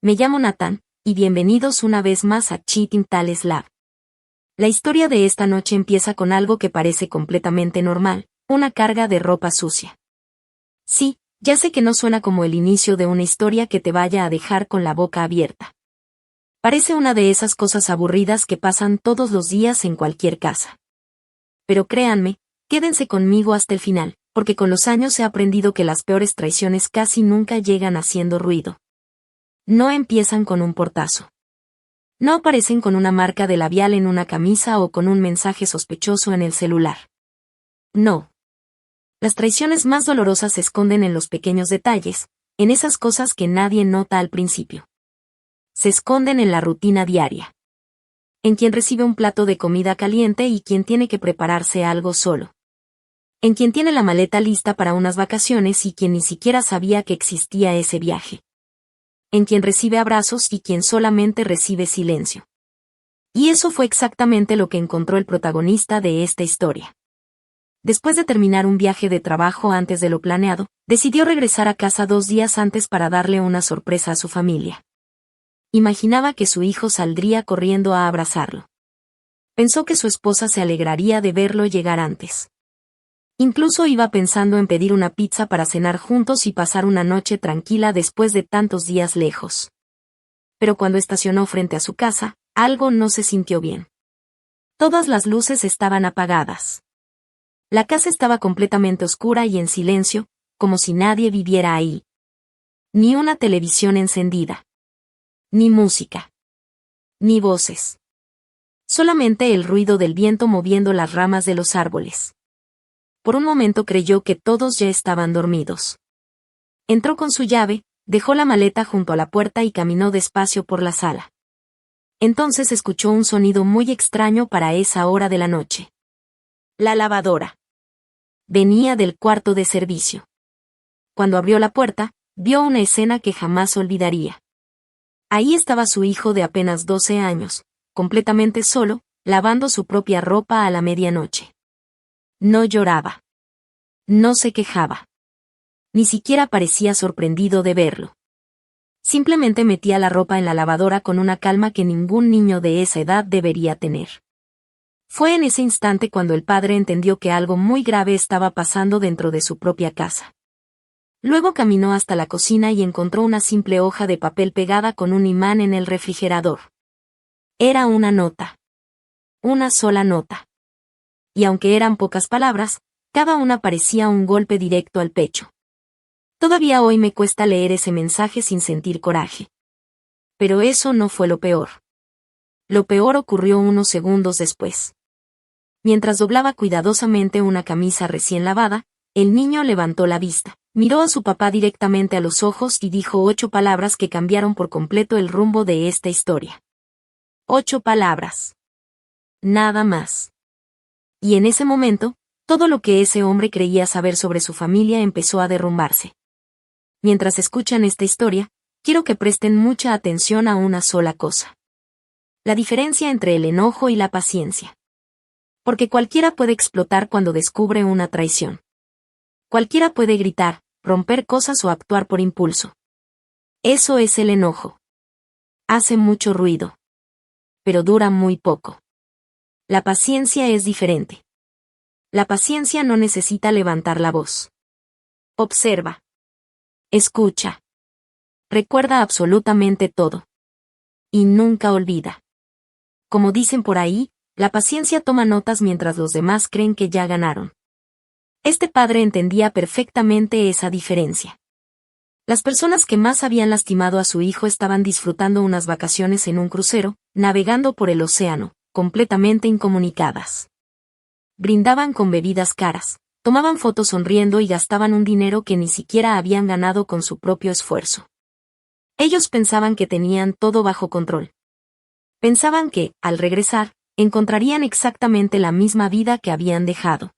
Me llamo Nathan, y bienvenidos una vez más a Cheating Tales Lab. La historia de esta noche empieza con algo que parece completamente normal, una carga de ropa sucia. Sí, ya sé que no suena como el inicio de una historia que te vaya a dejar con la boca abierta. Parece una de esas cosas aburridas que pasan todos los días en cualquier casa. Pero créanme, quédense conmigo hasta el final, porque con los años he aprendido que las peores traiciones casi nunca llegan haciendo ruido. No empiezan con un portazo. No aparecen con una marca de labial en una camisa o con un mensaje sospechoso en el celular. No. Las traiciones más dolorosas se esconden en los pequeños detalles, en esas cosas que nadie nota al principio. Se esconden en la rutina diaria. En quien recibe un plato de comida caliente y quien tiene que prepararse algo solo. En quien tiene la maleta lista para unas vacaciones y quien ni siquiera sabía que existía ese viaje. En quien recibe abrazos y quien solamente recibe silencio. Y eso fue exactamente lo que encontró el protagonista de esta historia. Después de terminar un viaje de trabajo antes de lo planeado, decidió regresar a casa 2 días antes para darle una sorpresa a su familia. Imaginaba que su hijo saldría corriendo a abrazarlo. Pensó que su esposa se alegraría de verlo llegar antes. Incluso iba pensando en pedir una pizza para cenar juntos y pasar una noche tranquila después de tantos días lejos. Pero cuando estacionó frente a su casa, algo no se sintió bien. Todas las luces estaban apagadas. La casa estaba completamente oscura y en silencio, como si nadie viviera ahí. Ni una televisión encendida. Ni música. Ni voces. Solamente el ruido del viento moviendo las ramas de los árboles. Por un momento creyó que todos ya estaban dormidos. Entró con su llave, dejó la maleta junto a la puerta y caminó despacio por la sala. Entonces escuchó un sonido muy extraño para esa hora de la noche. La lavadora. Venía del cuarto de servicio. Cuando abrió la puerta, vio una escena que jamás olvidaría. Ahí estaba su hijo de apenas 12 años, completamente solo, lavando su propia ropa a la medianoche. No lloraba. No se quejaba. Ni siquiera parecía sorprendido de verlo. Simplemente metía la ropa en la lavadora con una calma que ningún niño de esa edad debería tener. Fue en ese instante cuando el padre entendió que algo muy grave estaba pasando dentro de su propia casa. Luego caminó hasta la cocina y encontró una simple hoja de papel pegada con un imán en el refrigerador. Era una nota. Una sola nota. Y aunque eran pocas palabras, cada una parecía un golpe directo al pecho. Todavía hoy me cuesta leer ese mensaje sin sentir coraje. Pero eso no fue lo peor. Lo peor ocurrió unos segundos después. Mientras doblaba cuidadosamente una camisa recién lavada, el niño levantó la vista, miró a su papá directamente a los ojos y dijo 8 palabras que cambiaron por completo el rumbo de esta historia. 8 palabras. Nada más. Y en ese momento, todo lo que ese hombre creía saber sobre su familia empezó a derrumbarse. Mientras escuchan esta historia, quiero que presten mucha atención a una sola cosa. La diferencia entre el enojo y la paciencia. Porque cualquiera puede explotar cuando descubre una traición. Cualquiera puede gritar, romper cosas o actuar por impulso. Eso es el enojo. Hace mucho ruido. Pero dura muy poco. La paciencia es diferente. La paciencia no necesita levantar la voz. Observa. Escucha. Recuerda absolutamente todo. Y nunca olvida. Como dicen por ahí, la paciencia toma notas mientras los demás creen que ya ganaron. Este padre entendía perfectamente esa diferencia. Las personas que más habían lastimado a su hijo estaban disfrutando unas vacaciones en un crucero, navegando por el océano, completamente incomunicadas. Brindaban con bebidas caras, tomaban fotos sonriendo y gastaban un dinero que ni siquiera habían ganado con su propio esfuerzo. Ellos pensaban que tenían todo bajo control. Pensaban que, al regresar, encontrarían exactamente la misma vida que habían dejado.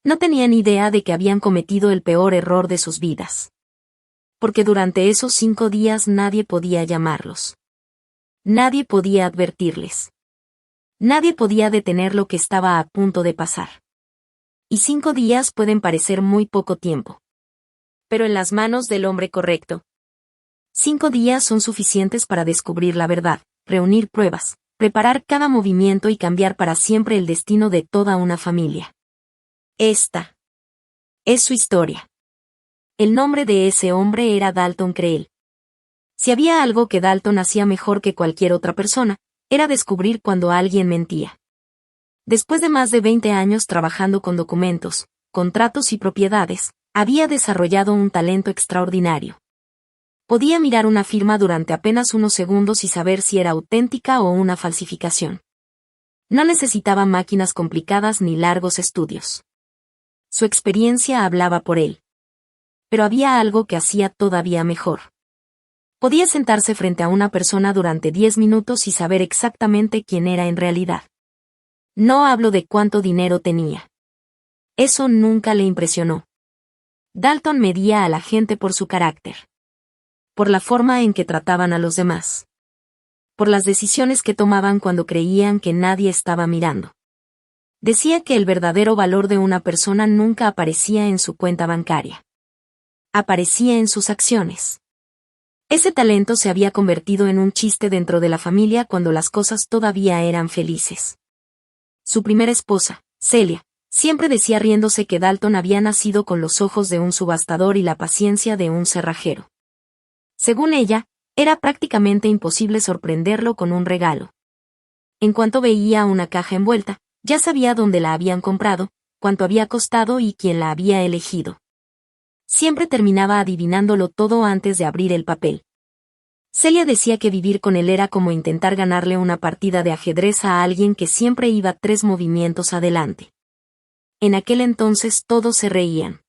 No tenían idea de que habían cometido el peor error de sus vidas. Porque durante esos 5 días nadie podía llamarlos. Nadie podía advertirles. Nadie podía detener lo que estaba a punto de pasar. Y 5 días pueden parecer muy poco tiempo. Pero en las manos del hombre correcto, 5 días son suficientes para descubrir la verdad, reunir pruebas, preparar cada movimiento y cambiar para siempre el destino de toda una familia. Esta es su historia. El nombre de ese hombre era Dalton Creel. Si había algo que Dalton hacía mejor que cualquier otra persona, era descubrir cuando alguien mentía. Después de más de 20 años trabajando con documentos, contratos y propiedades, había desarrollado un talento extraordinario. Podía mirar una firma durante apenas unos segundos y saber si era auténtica o una falsificación. No necesitaba máquinas complicadas ni largos estudios. Su experiencia hablaba por él. Pero había algo que hacía todavía mejor. Podía sentarse frente a una persona durante 10 minutos y saber exactamente quién era en realidad. No hablo de cuánto dinero tenía. Eso nunca le impresionó. Dalton medía a la gente por su carácter. Por la forma en que trataban a los demás. Por las decisiones que tomaban cuando creían que nadie estaba mirando. Decía que el verdadero valor de una persona nunca aparecía en su cuenta bancaria. Aparecía en sus acciones. Ese talento se había convertido en un chiste dentro de la familia cuando las cosas todavía eran felices. Su primera esposa, Celia, siempre decía riéndose que Dalton había nacido con los ojos de un subastador y la paciencia de un cerrajero. Según ella, era prácticamente imposible sorprenderlo con un regalo. En cuanto veía una caja envuelta, ya sabía dónde la habían comprado, cuánto había costado y quién la había elegido. Siempre terminaba adivinándolo todo antes de abrir el papel. Celia decía que vivir con él era como intentar ganarle una partida de ajedrez a alguien que siempre iba 3 movimientos adelante. En aquel entonces todos se reían.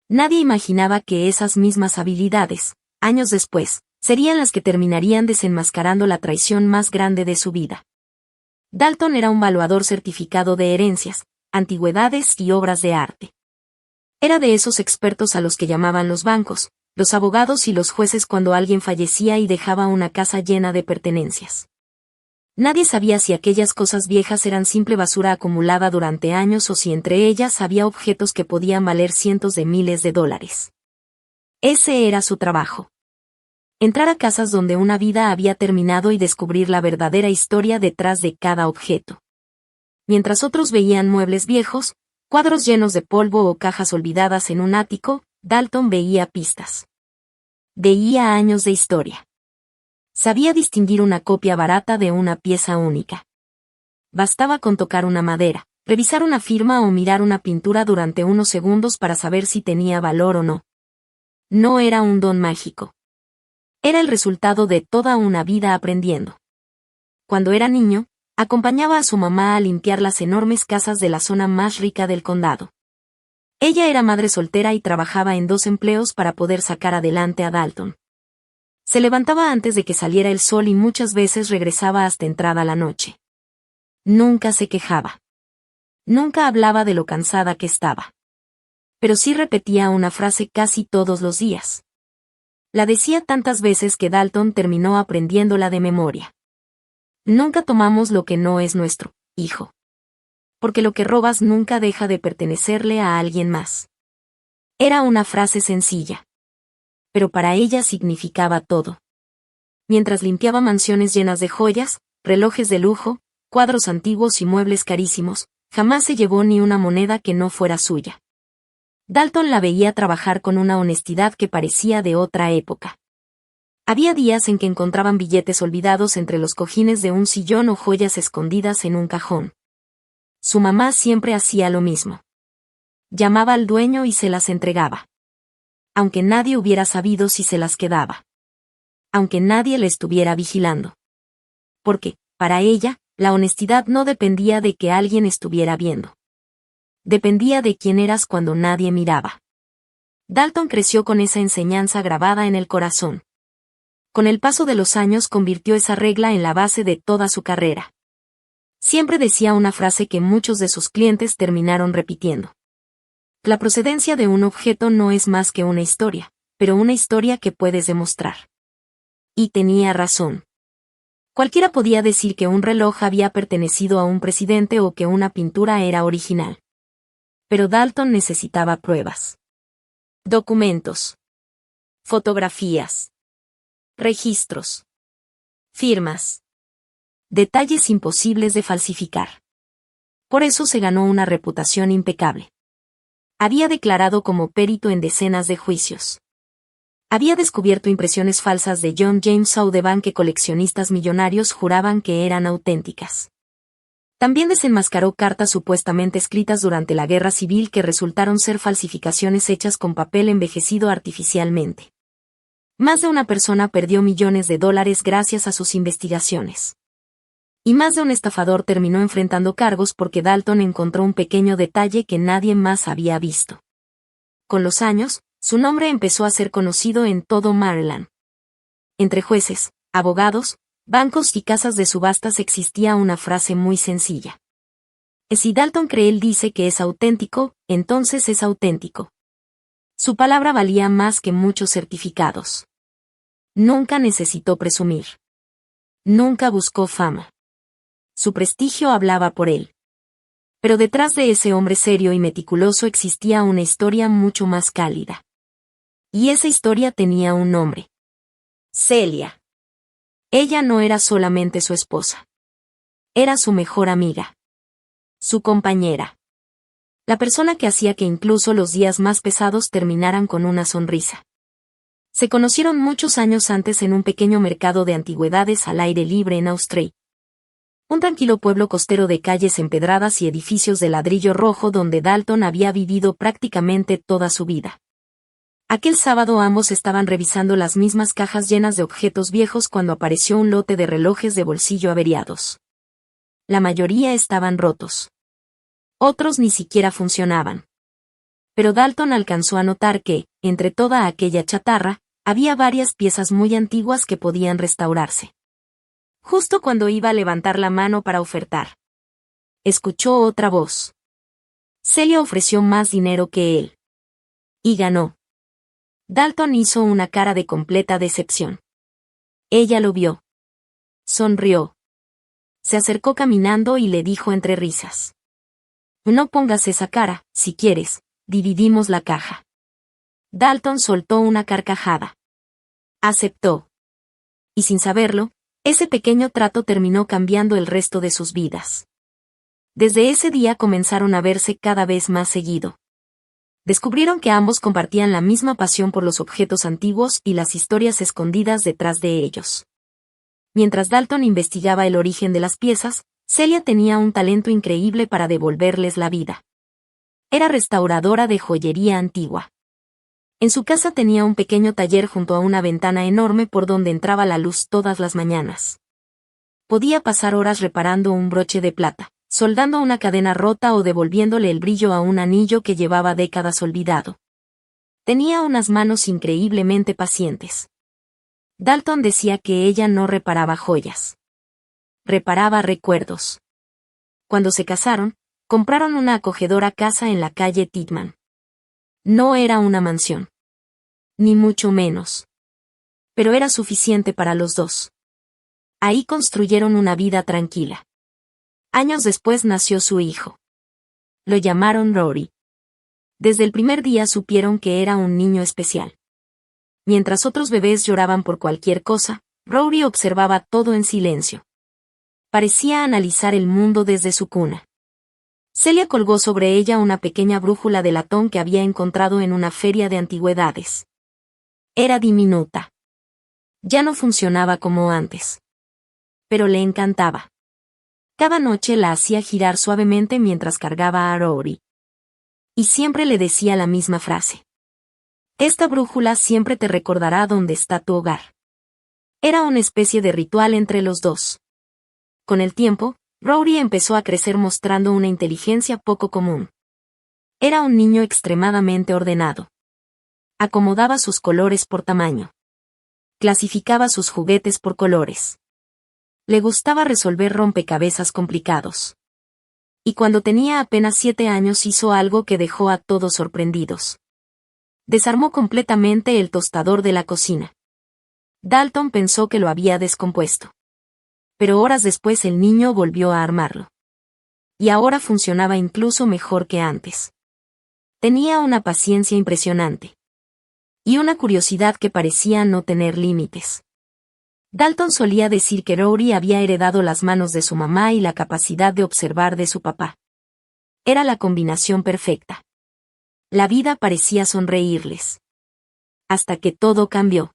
Nadie imaginaba que esas mismas habilidades, años después, serían las que terminarían desenmascarando la traición más grande de su vida. Dalton era un valuador certificado de herencias, antigüedades y obras de arte. Era de esos expertos a los que llamaban los bancos, los abogados y los jueces cuando alguien fallecía y dejaba una casa llena de pertenencias. Nadie sabía si aquellas cosas viejas eran simple basura acumulada durante años o si entre ellas había objetos que podían valer cientos de miles de dólares. Ese era su trabajo. Entrar a casas donde una vida había terminado y descubrir la verdadera historia detrás de cada objeto. Mientras otros veían muebles viejos, cuadros llenos de polvo o cajas olvidadas en un ático, Dalton veía pistas. Veía años de historia. Sabía distinguir una copia barata de una pieza única. Bastaba con tocar una madera, revisar una firma o mirar una pintura durante unos segundos para saber si tenía valor o no. No era un don mágico. Era el resultado de toda una vida aprendiendo. Cuando era niño, acompañaba a su mamá a limpiar las enormes casas de la zona más rica del condado. Ella era madre soltera y trabajaba en 2 empleos para poder sacar adelante a Dalton. Se levantaba antes de que saliera el sol y muchas veces regresaba hasta entrada la noche. Nunca se quejaba. Nunca hablaba de lo cansada que estaba. Pero sí repetía una frase casi todos los días. La decía tantas veces que Dalton terminó aprendiéndola de memoria. Nunca tomamos lo que no es nuestro, hijo. Porque lo que robas nunca deja de pertenecerle a alguien más. Era una frase sencilla. Pero para ella significaba todo. Mientras limpiaba mansiones llenas de joyas, relojes de lujo, cuadros antiguos y muebles carísimos, jamás se llevó ni una moneda que no fuera suya. Dalton la veía trabajar con una honestidad que parecía de otra época. Había días en que encontraban billetes olvidados entre los cojines de un sillón o joyas escondidas en un cajón. Su mamá siempre hacía lo mismo. Llamaba al dueño y se las entregaba. Aunque nadie hubiera sabido si se las quedaba. Aunque nadie le estuviera vigilando. Porque, para ella, la honestidad no dependía de que alguien estuviera viendo. Dependía de quién eras cuando nadie miraba. Dalton creció con esa enseñanza grabada en el corazón. Con el paso de los años convirtió esa regla en la base de toda su carrera. Siempre decía una frase que muchos de sus clientes terminaron repitiendo. La procedencia de un objeto no es más que una historia, pero una historia que puedes demostrar. Y tenía razón. Cualquiera podía decir que un reloj había pertenecido a un presidente o que una pintura era original. Pero Dalton necesitaba pruebas. Documentos. Fotografías. Registros. Firmas. Detalles imposibles de falsificar. Por eso se ganó una reputación impecable. Había declarado como perito en decenas de juicios. Había descubierto impresiones falsas de John James Audubon que coleccionistas millonarios juraban que eran auténticas. También desenmascaró cartas supuestamente escritas durante la Guerra Civil que resultaron ser falsificaciones hechas con papel envejecido artificialmente. Más de una persona perdió millones de dólares gracias a sus investigaciones. Y más de un estafador terminó enfrentando cargos porque Dalton encontró un pequeño detalle que nadie más había visto. Con los años, su nombre empezó a ser conocido en todo Maryland. Entre jueces, abogados, bancos y casas de subastas existía una frase muy sencilla. Si Dalton Creel dice que es auténtico, entonces es auténtico. Su palabra valía más que muchos certificados. Nunca necesitó presumir. Nunca buscó fama. Su prestigio hablaba por él. Pero detrás de ese hombre serio y meticuloso existía una historia mucho más cálida. Y esa historia tenía un nombre. Celia. Ella no era solamente su esposa. Era su mejor amiga. Su compañera. La persona que hacía que incluso los días más pesados terminaran con una sonrisa. Se conocieron muchos años antes en un pequeño mercado de antigüedades al aire libre en Australia. Un tranquilo pueblo costero de calles empedradas y edificios de ladrillo rojo donde Dalton había vivido prácticamente toda su vida. Aquel sábado ambos estaban revisando las mismas cajas llenas de objetos viejos cuando apareció un lote de relojes de bolsillo averiados. La mayoría estaban rotos. Otros ni siquiera funcionaban. Pero Dalton alcanzó a notar que, entre toda aquella chatarra, había varias piezas muy antiguas que podían restaurarse. Justo cuando iba a levantar la mano para ofertar, escuchó otra voz. Celia ofreció más dinero que él. Y ganó. Dalton hizo una cara de completa decepción. Ella lo vio. Sonrió. Se acercó caminando y le dijo entre risas. No pongas esa cara, si quieres, dividimos la caja. Dalton soltó una carcajada. Aceptó. Y sin saberlo, ese pequeño trato terminó cambiando el resto de sus vidas. Desde ese día comenzaron a verse cada vez más seguido. Descubrieron que ambos compartían la misma pasión por los objetos antiguos y las historias escondidas detrás de ellos. Mientras Dalton investigaba el origen de las piezas, Celia tenía un talento increíble para devolverles la vida. Era restauradora de joyería antigua. En su casa tenía un pequeño taller junto a una ventana enorme por donde entraba la luz todas las mañanas. Podía pasar horas reparando un broche de plata, soldando una cadena rota o devolviéndole el brillo a un anillo que llevaba décadas olvidado. Tenía unas manos increíblemente pacientes. Dalton decía que ella no reparaba joyas. Reparaba recuerdos. Cuando se casaron, compraron una acogedora casa en la calle Titman. No era una mansión. Ni mucho menos. Pero era suficiente para los dos. Ahí construyeron una vida tranquila. Años después nació su hijo. Lo llamaron Rory. Desde el primer día supieron que era un niño especial. Mientras otros bebés lloraban por cualquier cosa, Rory observaba todo en silencio. Parecía analizar el mundo desde su cuna. Celia colgó sobre ella una pequeña brújula de latón que había encontrado en una feria de antigüedades. Era diminuta. Ya no funcionaba como antes. Pero le encantaba. Cada noche la hacía girar suavemente mientras cargaba a Rory. Y siempre le decía la misma frase. Esta brújula siempre te recordará dónde está tu hogar. Era una especie de ritual entre los dos. Con el tiempo, Rory empezó a crecer mostrando una inteligencia poco común. Era un niño extremadamente ordenado. Acomodaba sus colores por tamaño. Clasificaba sus juguetes por colores. Le gustaba resolver rompecabezas complicados. Y cuando tenía apenas 7 años hizo algo que dejó a todos sorprendidos. Desarmó completamente el tostador de la cocina. Dalton pensó que lo había descompuesto. Pero horas después el niño volvió a armarlo. Y ahora funcionaba incluso mejor que antes. Tenía una paciencia impresionante. Y una curiosidad que parecía no tener límites. Dalton solía decir que Rory había heredado las manos de su mamá y la capacidad de observar de su papá. Era la combinación perfecta. La vida parecía sonreírles. Hasta que todo cambió.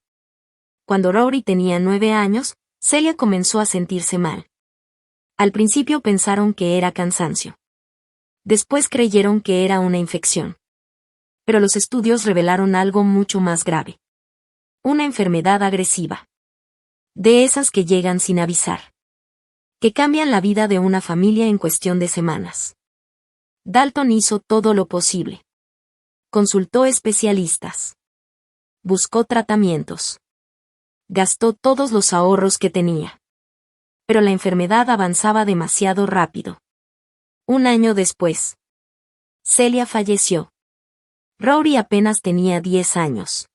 Cuando Rory tenía 9 años, Celia comenzó a sentirse mal. Al principio pensaron que era cansancio. Después creyeron que era una infección. Pero los estudios revelaron algo mucho más grave. Una enfermedad agresiva. De esas que llegan sin avisar. Que cambian la vida de una familia en cuestión de semanas. Dalton hizo todo lo posible. Consultó especialistas. Buscó tratamientos. Gastó todos los ahorros que tenía. Pero la enfermedad avanzaba demasiado rápido. 1 año después, Celia falleció. Rory apenas tenía 10 años.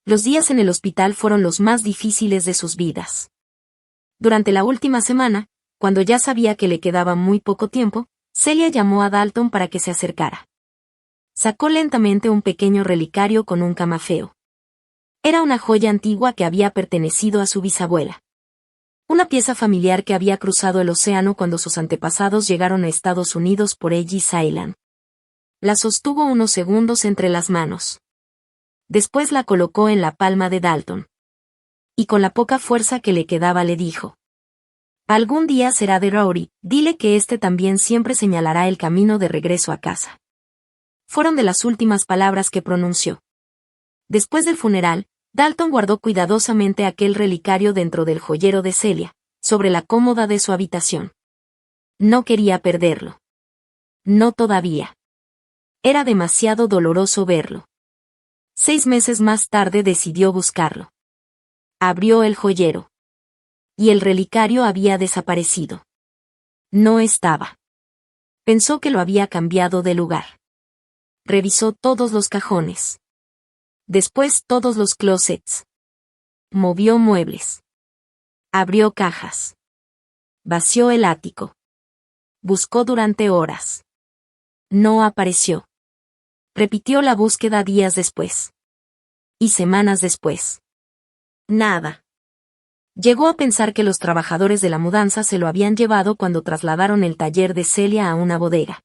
Los días en el hospital fueron los más difíciles de sus vidas. Durante la última semana, cuando ya sabía que le quedaba muy poco tiempo, Celia llamó a Dalton para que se acercara. Sacó lentamente un pequeño relicario con un camafeo. Era una joya antigua que había pertenecido a su bisabuela. Una pieza familiar que había cruzado el océano cuando sus antepasados llegaron a Estados Unidos por Ellis Island. La sostuvo unos segundos entre las manos. Después la colocó en la palma de Dalton. Y con la poca fuerza que le quedaba le dijo: algún día será de Rory, dile que éste también siempre señalará el camino de regreso a casa. Fueron de las últimas palabras que pronunció. Después del funeral, Dalton guardó cuidadosamente aquel relicario dentro del joyero de Celia, sobre la cómoda de su habitación. No quería perderlo. No todavía. Era demasiado doloroso verlo. 6 meses más tarde decidió buscarlo. Abrió el joyero. Y el relicario había desaparecido. No estaba. Pensó que lo había cambiado de lugar. Revisó todos los cajones. Después todos los closets. Movió muebles. Abrió cajas. Vació el ático. Buscó durante horas. No apareció. Repitió la búsqueda días después. Y semanas después. Nada. Llegó a pensar que los trabajadores de la mudanza se lo habían llevado cuando trasladaron el taller de Celia a una bodega.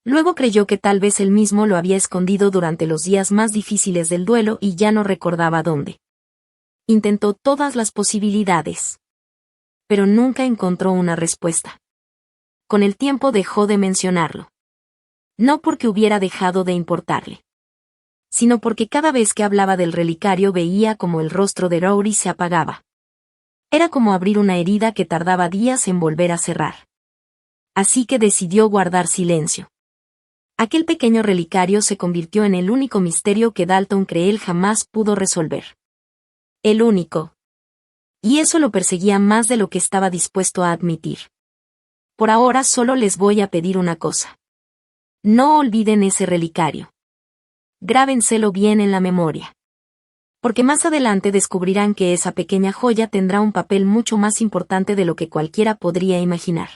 Luego creyó que tal vez él mismo lo había escondido durante los días más difíciles del duelo y ya no recordaba dónde. Intentó todas las posibilidades. Pero nunca encontró una respuesta. Con el tiempo dejó de mencionarlo. No porque hubiera dejado de importarle, sino porque cada vez que hablaba del relicario veía como el rostro de Rory se apagaba. Era como abrir una herida que tardaba días en volver a cerrar. Así que decidió guardar silencio. Aquel pequeño relicario se convirtió en el único misterio que Dalton cree él jamás pudo resolver. El único. Y eso lo perseguía más de lo que estaba dispuesto a admitir. Por ahora solo les voy a pedir una cosa. No olviden ese relicario. Grábenselo bien en la memoria. Porque más adelante descubrirán que esa pequeña joya tendrá un papel mucho más importante de lo que cualquiera podría imaginar.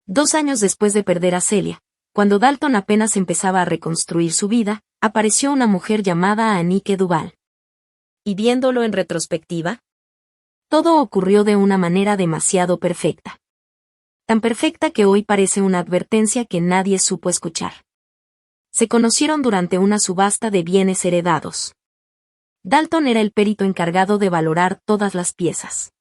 2 años después de perder a Celia, cuando Dalton apenas empezaba a reconstruir su vida, apareció una mujer llamada Anike Duval. Y viéndolo en retrospectiva, todo ocurrió de una manera demasiado perfecta. Tan perfecta que hoy parece una advertencia que nadie supo escuchar. Se conocieron durante una subasta de bienes heredados. Dalton era el perito encargado de valorar todas las piezas.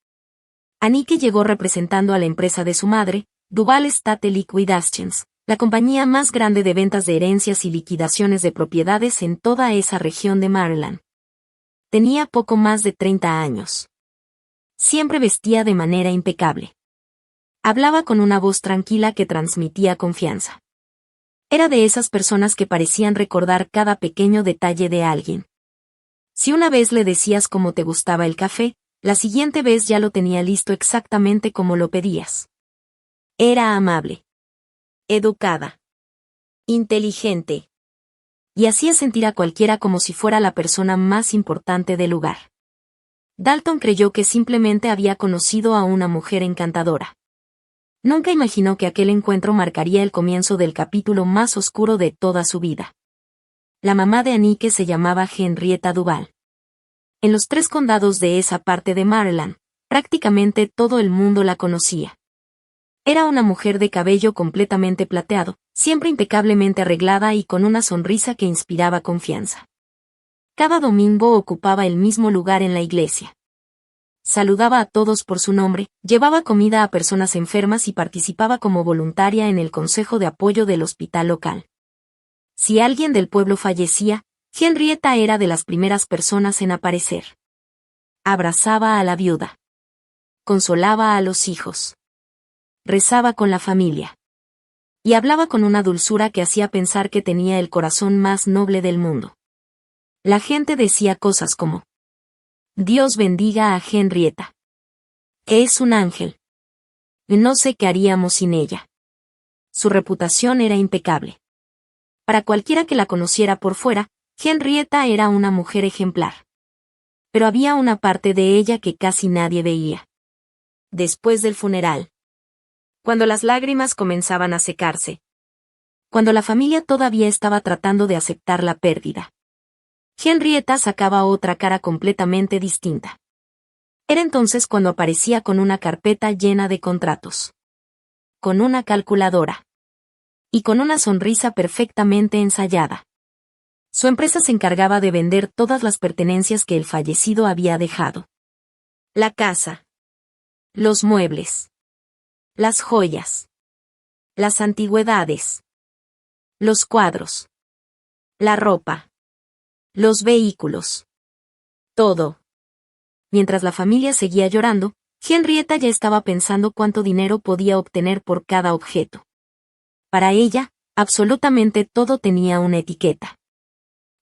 Anike llegó representando a la empresa de su madre, Duval Estate Liquidations, la compañía más grande de ventas de herencias y liquidaciones de propiedades en toda esa región de Maryland. Tenía poco más de 30 años. Siempre vestía de manera impecable. Hablaba con una voz tranquila que transmitía confianza. Era de esas personas que parecían recordar cada pequeño detalle de alguien. Si una vez le decías cómo te gustaba el café, la siguiente vez ya lo tenía listo exactamente como lo pedías. Era amable. Educada. Inteligente. Y hacía sentir a cualquiera como si fuera la persona más importante del lugar. Dalton creyó que simplemente había conocido a una mujer encantadora. Nunca imaginó que aquel encuentro marcaría el comienzo del capítulo más oscuro de toda su vida. La mamá de Anike se llamaba Henrietta Duval. En los 3 condados de esa parte de Maryland, prácticamente todo el mundo la conocía. Era una mujer de cabello completamente plateado, siempre impecablemente arreglada y con una sonrisa que inspiraba confianza. Cada domingo ocupaba el mismo lugar en la iglesia. Saludaba a todos por su nombre, llevaba comida a personas enfermas y participaba como voluntaria en el consejo de apoyo del hospital local. Si alguien del pueblo fallecía, Henrietta era de las primeras personas en aparecer. Abrazaba a la viuda. Consolaba a los hijos. Rezaba con la familia. Y hablaba con una dulzura que hacía pensar que tenía el corazón más noble del mundo. La gente decía cosas como: Dios bendiga a Henrietta. Es un ángel. No sé qué haríamos sin ella. Su reputación era impecable. Para cualquiera que la conociera por fuera, Henrietta era una mujer ejemplar. Pero había una parte de ella que casi nadie veía. Después del funeral. Cuando las lágrimas comenzaban a secarse. Cuando la familia todavía estaba tratando de aceptar la pérdida. Henrietta sacaba otra cara completamente distinta. Era entonces cuando aparecía con una carpeta llena de contratos. Con una calculadora. Y con una sonrisa perfectamente ensayada. Su empresa se encargaba de vender todas las pertenencias que el fallecido había dejado. La casa. Los muebles. Las joyas. Las antigüedades. Los cuadros. La ropa. Los vehículos. Todo. Mientras la familia seguía llorando, Henrietta ya estaba pensando cuánto dinero podía obtener por cada objeto. Para ella, absolutamente todo tenía una etiqueta.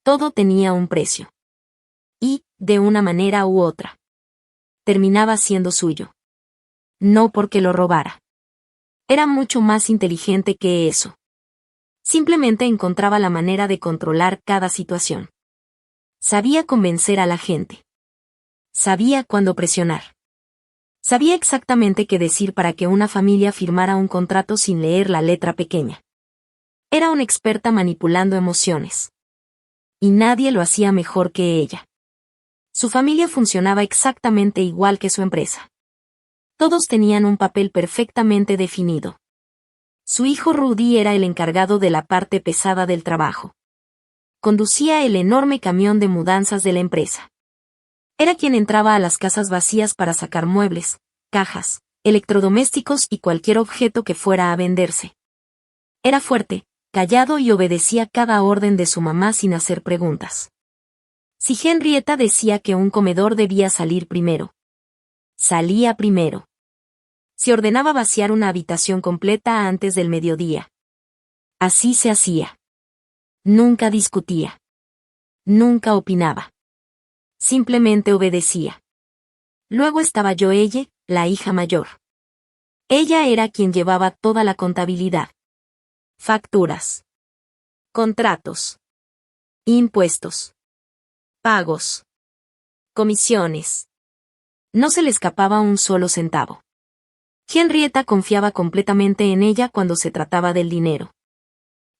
Todo tenía un precio. Y, de una manera u otra, terminaba siendo suyo. No porque lo robara. Era mucho más inteligente que eso. Simplemente encontraba la manera de controlar cada situación. Sabía convencer a la gente. Sabía cuándo presionar. Sabía exactamente qué decir para que una familia firmara un contrato sin leer la letra pequeña. Era una experta manipulando emociones. Y nadie lo hacía mejor que ella. Su familia funcionaba exactamente igual que su empresa. Todos tenían un papel perfectamente definido. Su hijo Rudy era el encargado de la parte pesada del trabajo. Conducía el enorme camión de mudanzas de la empresa. Era quien entraba a las casas vacías para sacar muebles, cajas, electrodomésticos y cualquier objeto que fuera a venderse. Era fuerte, callado y obedecía cada orden de su mamá sin hacer preguntas. Si Henrietta decía que un comedor debía salir primero, salía primero. Si ordenaba vaciar una habitación completa antes del mediodía, así se hacía. Nunca discutía. Nunca opinaba. Simplemente obedecía. Luego estaba Joelle, la hija mayor. Ella era quien llevaba toda la contabilidad. Facturas. Contratos. Impuestos. Pagos. Comisiones. No se le escapaba un solo centavo. Henrietta confiaba completamente en ella cuando se trataba del dinero.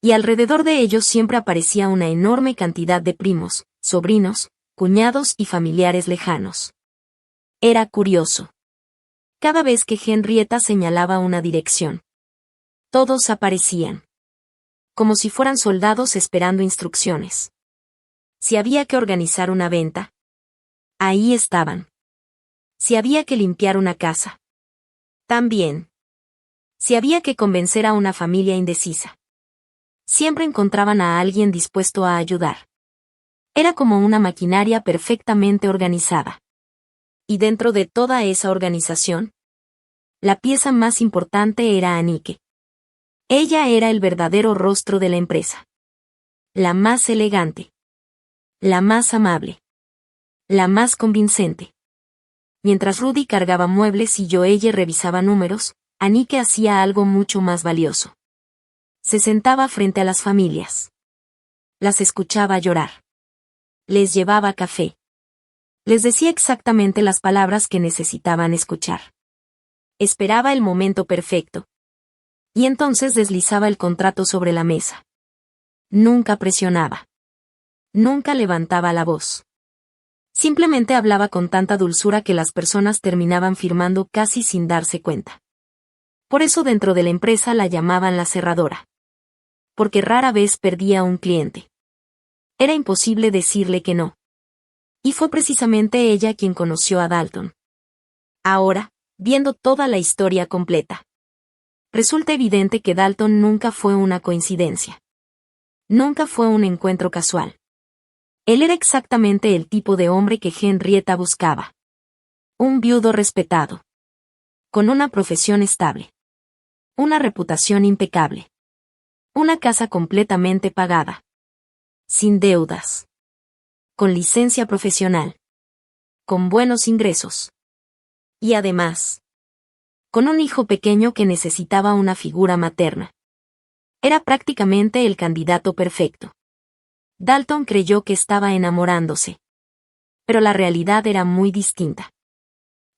Y alrededor de ellos siempre aparecía una enorme cantidad de primos, sobrinos, cuñados y familiares lejanos. Era curioso. Cada vez que Henrietta señalaba una dirección, todos aparecían. Como si fueran soldados esperando instrucciones. Si había que organizar una venta, ahí estaban. Si había que limpiar una casa, también. Si había que convencer a una familia indecisa, siempre encontraban a alguien dispuesto a ayudar. Era como una maquinaria perfectamente organizada. Y dentro de toda esa organización, la pieza más importante era Anike. Ella era el verdadero rostro de la empresa. La más elegante. La más amable. La más convincente. Mientras Rudy cargaba muebles y Joelle revisaba números, Anike hacía algo mucho más valioso. Se sentaba frente a las familias. Las escuchaba llorar. Les llevaba café. Les decía exactamente las palabras que necesitaban escuchar. Esperaba el momento perfecto. Y entonces deslizaba el contrato sobre la mesa. Nunca presionaba. Nunca levantaba la voz. Simplemente hablaba con tanta dulzura que las personas terminaban firmando casi sin darse cuenta. Por eso dentro de la empresa la llamaban la cerradora. Porque rara vez perdía un cliente. Era imposible decirle que no. Y fue precisamente ella quien conoció a Dalton. Ahora, viendo toda la historia completa, resulta evidente que Dalton nunca fue una coincidencia. Nunca fue un encuentro casual. Él era exactamente el tipo de hombre que Henrietta buscaba. Un viudo respetado. Con una profesión estable. Una reputación impecable. Una casa completamente pagada. Sin deudas. Con licencia profesional. Con buenos ingresos. Y además, con un hijo pequeño que necesitaba una figura materna. Era prácticamente el candidato perfecto. Dalton creyó que estaba enamorándose. Pero la realidad era muy distinta.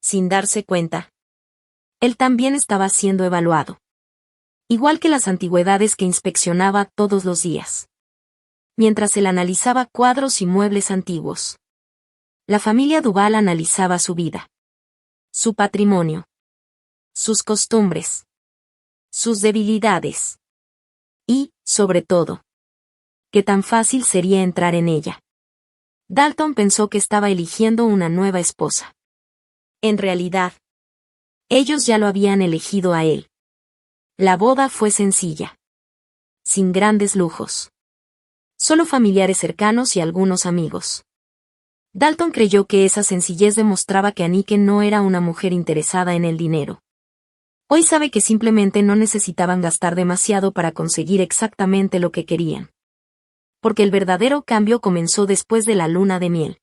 Sin darse cuenta, él también estaba siendo evaluado. Igual que las antigüedades que inspeccionaba todos los días. Mientras él analizaba cuadros y muebles antiguos. La familia Duval analizaba su vida. Su patrimonio. Sus costumbres. Sus debilidades. Y, sobre todo, qué tan fácil sería entrar en ella. Dalton pensó que estaba eligiendo una nueva esposa. En realidad, ellos ya lo habían elegido a él. La boda fue sencilla. Sin grandes lujos. Solo familiares cercanos y algunos amigos. Dalton creyó que esa sencillez demostraba que Anike no era una mujer interesada en el dinero. Hoy sabe que simplemente no necesitaban gastar demasiado para conseguir exactamente lo que querían. Porque el verdadero cambio comenzó después de la luna de miel.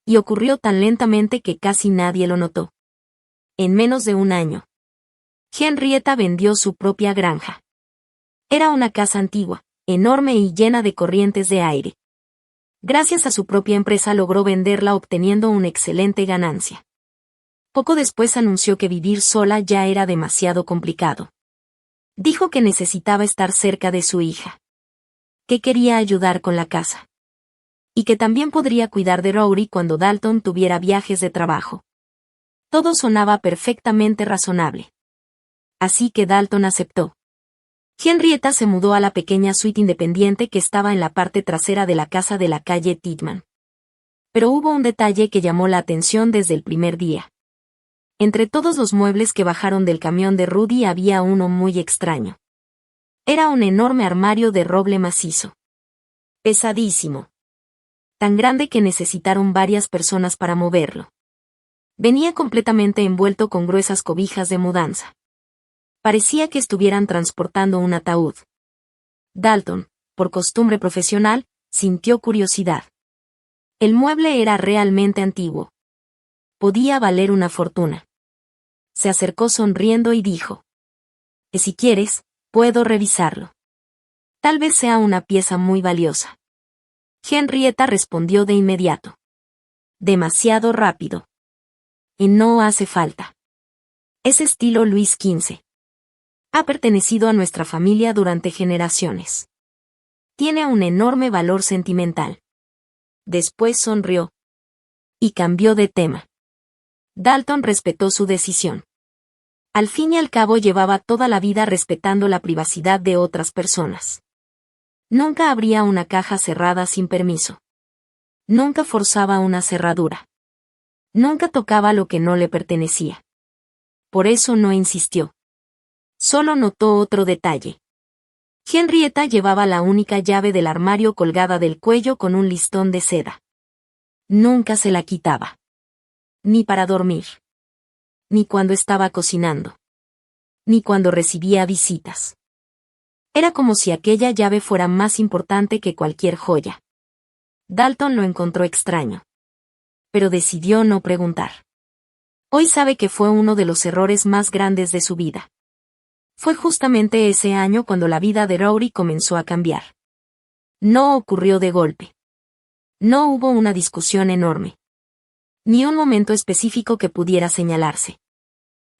Y ocurrió tan lentamente que casi nadie lo notó. En menos de un año, Henrietta vendió su propia granja. Era una casa antigua, enorme y llena de corrientes de aire. Gracias a su propia empresa logró venderla obteniendo una excelente ganancia. Poco después anunció que vivir sola ya era demasiado complicado. Dijo que necesitaba estar cerca de su hija. Que quería ayudar con la casa. Y que también podría cuidar de Rory cuando Dalton tuviera viajes de trabajo. Todo sonaba perfectamente razonable. Así que Dalton aceptó. Henrietta se mudó a la pequeña suite independiente que estaba en la parte trasera de la casa de la calle Titman. Pero hubo un detalle que llamó la atención desde el primer día. Entre todos los muebles que bajaron del camión de Rudy había uno muy extraño. Era un enorme armario de roble macizo. Pesadísimo. Tan grande que necesitaron varias personas para moverlo. Venía completamente envuelto con gruesas cobijas de mudanza. Parecía que estuvieran transportando un ataúd. Dalton, por costumbre profesional, sintió curiosidad. El mueble era realmente antiguo. Podía valer una fortuna. Se acercó sonriendo y dijo: si quieres, puedo revisarlo. Tal vez sea una pieza muy valiosa. Henrietta respondió de inmediato. Demasiado rápido. Y no hace falta. Es estilo Luis XV. Ha pertenecido a nuestra familia durante generaciones. Tiene un enorme valor sentimental. Después sonrió. Y cambió de tema. Dalton respetó su decisión. Al fin y al cabo llevaba toda la vida respetando la privacidad de otras personas. Nunca abría una caja cerrada sin permiso. Nunca forzaba una cerradura. Nunca tocaba lo que no le pertenecía. Por eso no insistió. Solo notó otro detalle. Henrietta llevaba la única llave del armario colgada del cuello con un listón de seda. Nunca se la quitaba. Ni para dormir. Ni cuando estaba cocinando. Ni cuando recibía visitas. Era como si aquella llave fuera más importante que cualquier joya. Dalton lo encontró extraño. Pero decidió no preguntar. Hoy sabe que fue uno de los errores más grandes de su vida. Fue justamente ese año cuando la vida de Rory comenzó a cambiar. No ocurrió de golpe. No hubo una discusión enorme. Ni un momento específico que pudiera señalarse.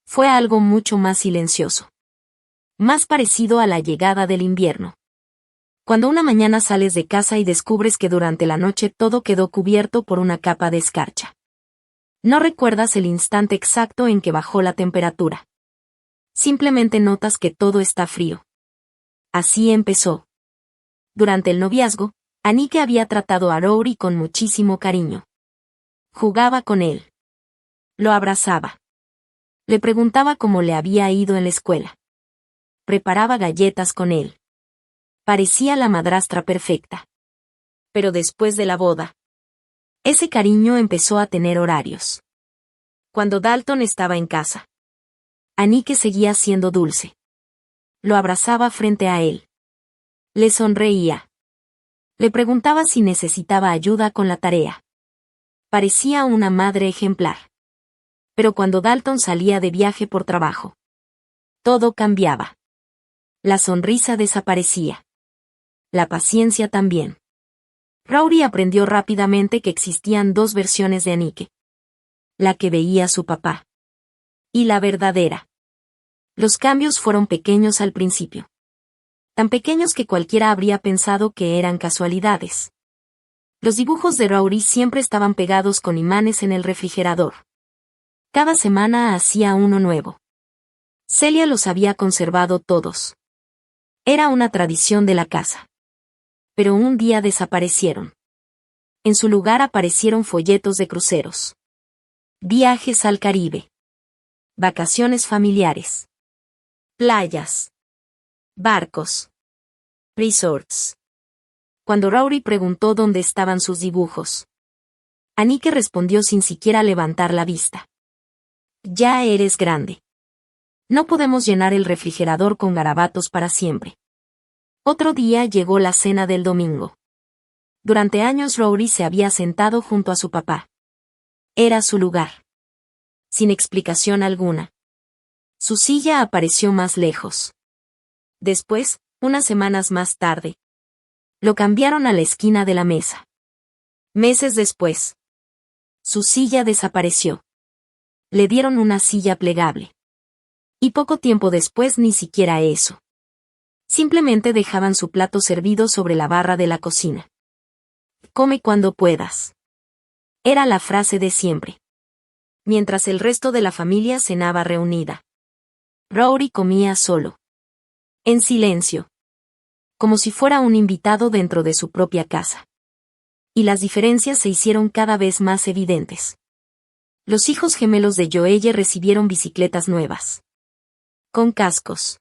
Fue algo mucho más silencioso. Más parecido a la llegada del invierno. Cuando una mañana sales de casa y descubres que durante la noche todo quedó cubierto por una capa de escarcha. No recuerdas el instante exacto en que bajó la temperatura. Simplemente notas que todo está frío. Así empezó. Durante el noviazgo, Anike había tratado a Rory con muchísimo cariño. Jugaba con él. Lo abrazaba. Le preguntaba cómo le había ido en la escuela. Preparaba galletas con él. Parecía la madrastra perfecta. Pero después de la boda, ese cariño empezó a tener horarios. Cuando Dalton estaba en casa, Anike seguía siendo dulce. Lo abrazaba frente a él. Le sonreía. Le preguntaba si necesitaba ayuda con la tarea. Parecía una madre ejemplar. Pero cuando Dalton salía de viaje por trabajo, todo cambiaba. La sonrisa desaparecía. La paciencia también. Rory aprendió rápidamente que existían dos versiones de Anike. La que veía su papá. Y la verdadera. Los cambios fueron pequeños al principio. Tan pequeños que cualquiera habría pensado que eran casualidades. Los dibujos de Rory siempre estaban pegados con imanes en el refrigerador. Cada semana hacía uno nuevo. Celia los había conservado todos. Era una tradición de la casa. Pero un día desaparecieron. En su lugar aparecieron folletos de cruceros. Viajes al Caribe. Vacaciones familiares. Playas. Barcos. Resorts. Cuando Rory preguntó dónde estaban sus dibujos, Anike respondió sin siquiera levantar la vista. Ya eres grande. No podemos llenar el refrigerador con garabatos para siempre. Otro día llegó la cena del domingo. Durante años Rory se había sentado junto a su papá. Era su lugar. Sin explicación alguna. Su silla apareció más lejos. Después, unas semanas más tarde, lo cambiaron a la esquina de la mesa. Meses después, su silla desapareció. Le dieron una silla plegable. Y poco tiempo después ni siquiera eso. Simplemente dejaban su plato servido sobre la barra de la cocina. Come cuando puedas. Era la frase de siempre. Mientras el resto de la familia cenaba reunida, Rory comía solo. En silencio. Como si fuera un invitado dentro de su propia casa. Y las diferencias se hicieron cada vez más evidentes. Los hijos gemelos de Joelle recibieron bicicletas nuevas. Con cascos.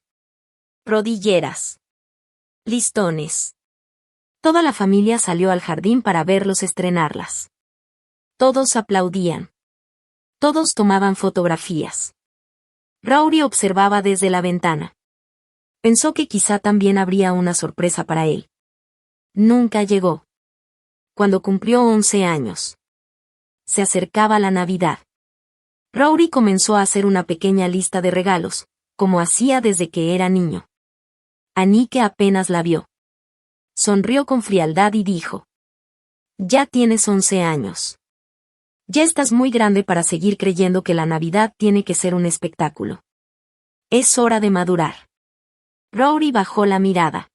Rodilleras. Listones. Toda la familia salió al jardín para verlos estrenarlas. Todos aplaudían. Todos tomaban fotografías. Rory observaba desde la ventana. Pensó que quizá también habría una sorpresa para él. Nunca llegó. Cuando cumplió 11 años. Se acercaba la Navidad. Rory comenzó a hacer una pequeña lista de regalos, como hacía desde que era niño. Anike apenas la vio. Sonrió con frialdad y dijo: «Ya tienes 11 años. Ya estás muy grande para seguir creyendo que la Navidad tiene que ser un espectáculo. Es hora de madurar». Rory bajó la mirada.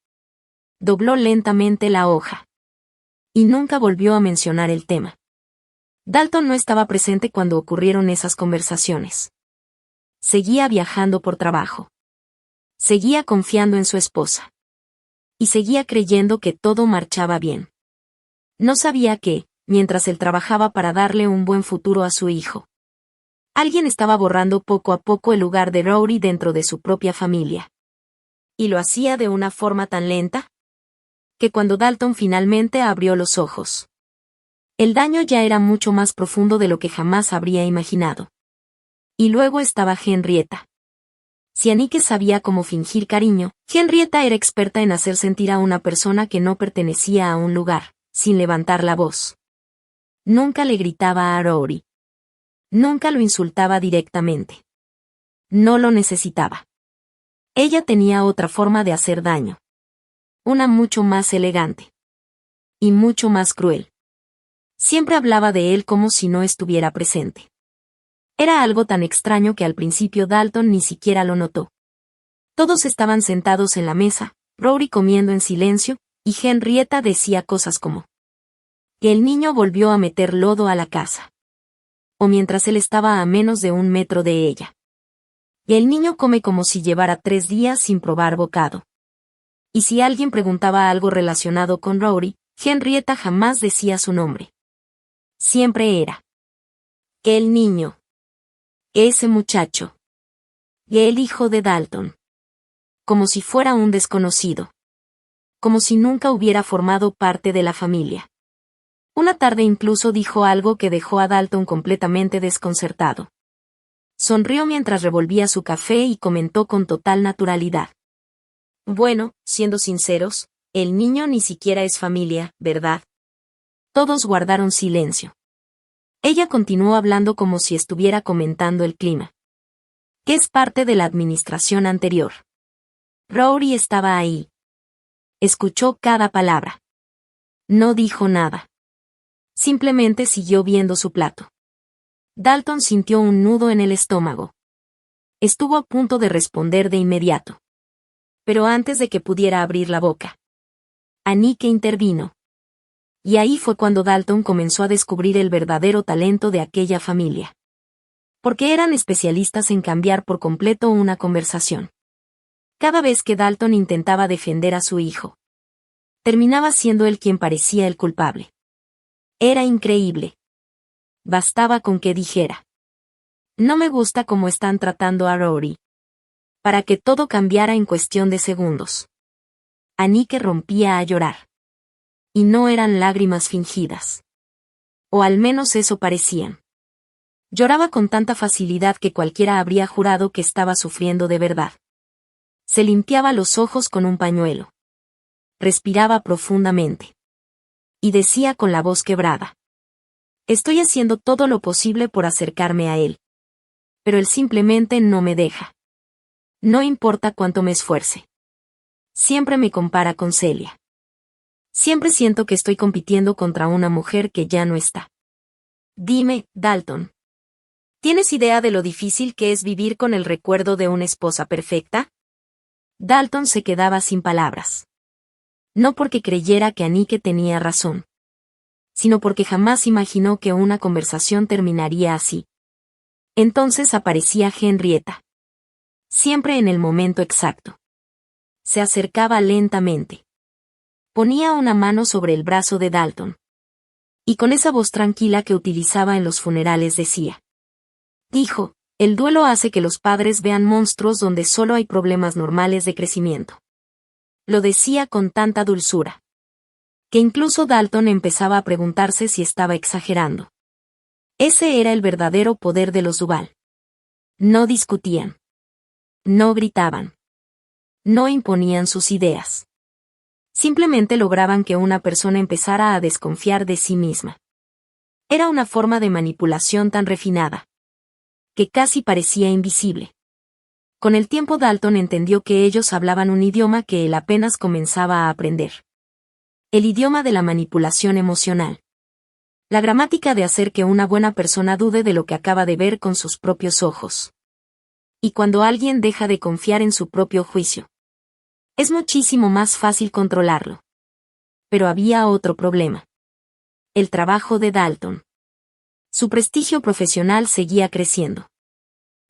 Dobló lentamente la hoja. Y nunca volvió a mencionar el tema. Dalton no estaba presente cuando ocurrieron esas conversaciones. Seguía viajando por trabajo. Seguía confiando en su esposa. Y seguía creyendo que todo marchaba bien. No sabía que, mientras él trabajaba para darle un buen futuro a su hijo, alguien estaba borrando poco a poco el lugar de Rory dentro de su propia familia. Y lo hacía de una forma tan lenta, que cuando Dalton finalmente abrió los ojos, el daño ya era mucho más profundo de lo que jamás habría imaginado. Y luego estaba Henrietta. Si Anike sabía cómo fingir cariño, Henrietta era experta en hacer sentir a una persona que no pertenecía a un lugar, sin levantar la voz. Nunca le gritaba a Rory. Nunca lo insultaba directamente. No lo necesitaba. Ella tenía otra forma de hacer daño. Una mucho más elegante. Y mucho más cruel. Siempre hablaba de él como si no estuviera presente. Era algo tan extraño que al principio Dalton ni siquiera lo notó. Todos estaban sentados en la mesa, Rory comiendo en silencio, Y Henrietta decía cosas como que el niño volvió a meter lodo a la casa. O mientras él estaba a menos de 1 metro de ella. Y el niño come como si llevara 3 días sin probar bocado. Y si alguien preguntaba algo relacionado con Rory, Henrietta jamás decía su nombre. Siempre era el niño, ese muchacho, y el hijo de Dalton. Como si fuera un desconocido. Como si nunca hubiera formado parte de la familia. Una tarde incluso dijo algo que dejó a Dalton completamente desconcertado. Sonrió mientras revolvía su café y comentó con total naturalidad. Bueno, siendo sinceros, el niño ni siquiera es familia, ¿verdad? Todos guardaron silencio. Ella continuó hablando como si estuviera comentando el clima. Que es parte de la administración anterior. Rory estaba ahí. Escuchó cada palabra. No dijo nada. Simplemente siguió viendo su plato. Dalton sintió un nudo en el estómago. Estuvo a punto de responder de inmediato. Pero antes de que pudiera abrir la boca, Anike intervino. Y ahí fue cuando Dalton comenzó a descubrir el verdadero talento de aquella familia. Porque eran especialistas en cambiar por completo una conversación. Cada vez que Dalton intentaba defender a su hijo, terminaba siendo él quien parecía el culpable. Era increíble. Bastaba con que dijera: no me gusta cómo están tratando a Rory. Para que todo cambiara en cuestión de segundos. Anike rompía a llorar. Y no eran lágrimas fingidas. O al menos eso parecían. Lloraba con tanta facilidad que cualquiera habría jurado que estaba sufriendo de verdad. Se limpiaba los ojos con un pañuelo. Respiraba profundamente. Y decía con la voz quebrada: estoy haciendo todo lo posible por acercarme a él. Pero él simplemente no me deja. No importa cuánto me esfuerce. Siempre me compara con Celia. Siempre siento que estoy compitiendo contra una mujer que ya no está. Dime, Dalton. ¿Tienes idea de lo difícil que es vivir con el recuerdo de una esposa perfecta? Dalton se quedaba sin palabras. No porque creyera que Anike tenía razón, sino porque jamás imaginó que una conversación terminaría así. Entonces aparecía Henrietta. Siempre en el momento exacto. Se acercaba lentamente. Ponía una mano sobre el brazo de Dalton. Y con esa voz tranquila que utilizaba en los funerales decía: hijo, el duelo hace que los padres vean monstruos donde solo hay problemas normales de crecimiento. Lo decía con tanta dulzura, que incluso Dalton empezaba a preguntarse si estaba exagerando. Ese era el verdadero poder de los Duval. No discutían. No gritaban. No imponían sus ideas. Simplemente lograban que una persona empezara a desconfiar de sí misma. Era una forma de manipulación tan refinada, que casi parecía invisible. Con el tiempo Dalton entendió que ellos hablaban un idioma que él apenas comenzaba a aprender. El idioma de la manipulación emocional. La gramática de hacer que una buena persona dude de lo que acaba de ver con sus propios ojos. Y cuando alguien deja de confiar en su propio juicio, es muchísimo más fácil controlarlo. Pero había otro problema. El trabajo de Dalton. Su prestigio profesional seguía creciendo.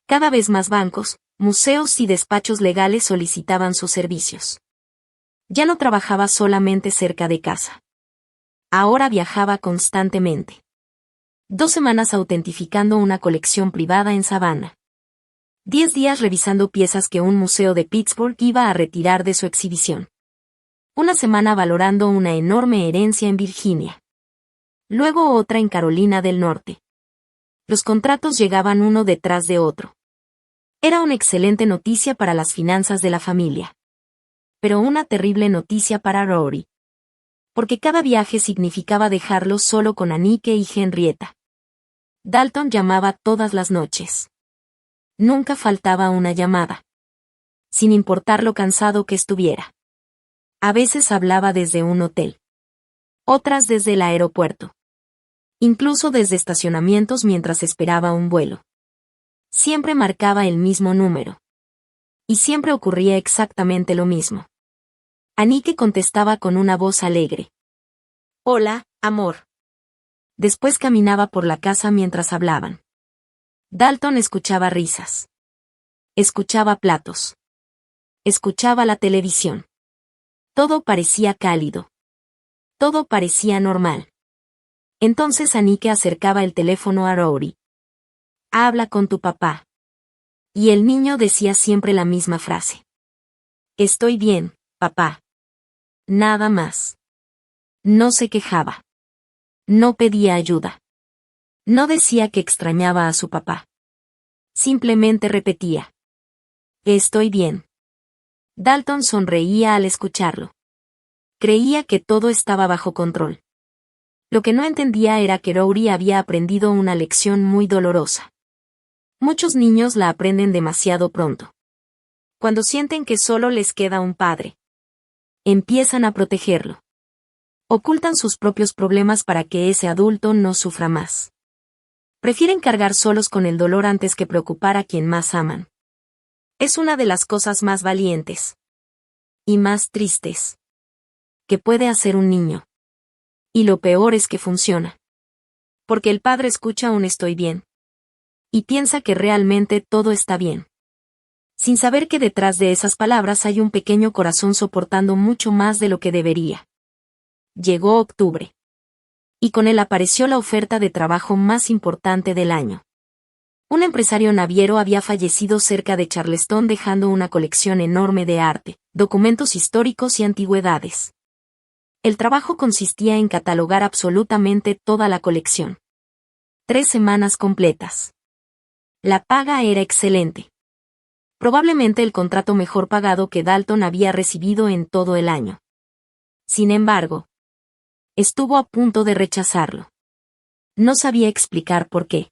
Cada vez más bancos, museos y despachos legales solicitaban sus servicios. Ya no trabajaba solamente cerca de casa. Ahora viajaba constantemente. 2 semanas autentificando una colección privada en Savannah. 10 días revisando piezas que un museo de Pittsburgh iba a retirar de su exhibición. Una semana valorando una enorme herencia en Virginia. Luego otra en Carolina del Norte. Los contratos llegaban uno detrás de otro. Era una excelente noticia para las finanzas de la familia. Pero una terrible noticia para Rory. Porque cada viaje significaba dejarlo solo con Anike y Henrietta. Dalton llamaba todas las noches. Nunca faltaba una llamada. Sin importar lo cansado que estuviera. A veces hablaba desde un hotel. Otras desde el aeropuerto. Incluso desde estacionamientos mientras esperaba un vuelo. Siempre marcaba el mismo número. Y siempre ocurría exactamente lo mismo. Anike contestaba con una voz alegre. Hola, amor. Después caminaba por la casa mientras hablaban. Dalton escuchaba risas. Escuchaba platos. Escuchaba la televisión. Todo parecía cálido. Todo parecía normal. Entonces Anike acercaba el teléfono a Rory. Habla con tu papá. Y el niño decía siempre la misma frase. Estoy bien, papá. Nada más. No se quejaba. No pedía ayuda. No decía que extrañaba a su papá. Simplemente repetía. Estoy bien. Dalton sonreía al escucharlo. Creía que todo estaba bajo control. Lo que no entendía era que Rory había aprendido una lección muy dolorosa. Muchos niños la aprenden demasiado pronto. Cuando sienten que solo les queda un padre, empiezan a protegerlo. Ocultan sus propios problemas para que ese adulto no sufra más. Prefieren cargar solos con el dolor antes que preocupar a quien más aman. Es una de las cosas más valientes y más tristes que puede hacer un niño. Y lo peor es que funciona. Porque el padre escucha un estoy bien. Y piensa que realmente todo está bien. Sin saber que detrás de esas palabras hay un pequeño corazón soportando mucho más de lo que debería. Llegó octubre. Y con él apareció la oferta de trabajo más importante del año. Un empresario naviero había fallecido cerca de Charleston dejando una colección enorme de arte, documentos históricos y antigüedades. El trabajo consistía en catalogar absolutamente toda la colección. 3 semanas completas. La paga era excelente. Probablemente el contrato mejor pagado que Dalton había recibido en todo el año. Sin embargo, estuvo a punto de rechazarlo. No sabía explicar por qué.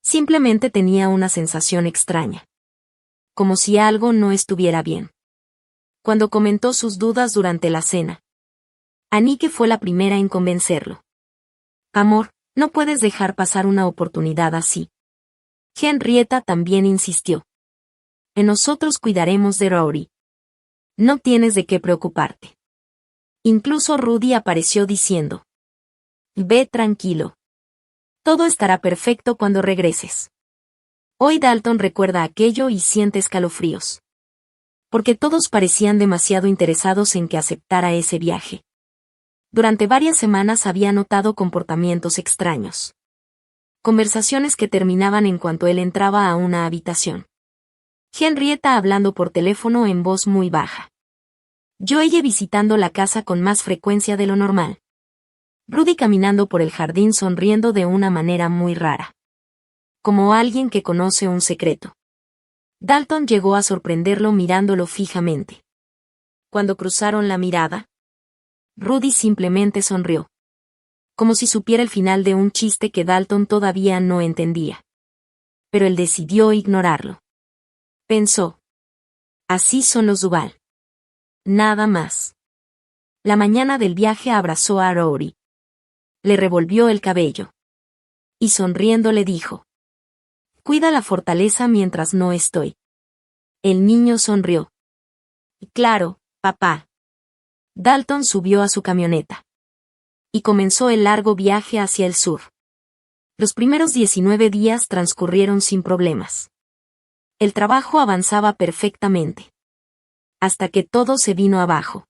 Simplemente tenía una sensación extraña. Como si algo no estuviera bien. Cuando comentó sus dudas durante la cena, Anike fue la primera en convencerlo. Amor, no puedes dejar pasar una oportunidad así. Henrietta también insistió. Nosotros cuidaremos de Rory. No tienes de qué preocuparte. Incluso Rudy apareció diciendo. Ve tranquilo. Todo estará perfecto cuando regreses. Hoy Dalton recuerda aquello y siente escalofríos. Porque todos parecían demasiado interesados en que aceptara ese viaje. Durante varias semanas había notado comportamientos extraños. Conversaciones que terminaban en cuanto él entraba a una habitación. Henrietta hablando por teléfono en voz muy baja. Joelle visitando la casa con más frecuencia de lo normal. Rudy caminando por el jardín sonriendo de una manera muy rara. Como alguien que conoce un secreto. Dalton llegó a sorprenderlo mirándolo fijamente. Cuando cruzaron la mirada, Rudy simplemente sonrió. Como si supiera el final de un chiste que Dalton todavía no entendía. Pero él decidió ignorarlo. Pensó. Así son los Duval. Nada más. La mañana del viaje abrazó a Rory. Le revolvió el cabello. Y sonriendo le dijo. Cuida la fortaleza mientras no estoy. El niño sonrió. Claro, papá. Dalton subió a su camioneta. Y comenzó el largo viaje hacia el sur. Los primeros 19 días transcurrieron sin problemas. El trabajo avanzaba perfectamente. Hasta que todo se vino abajo.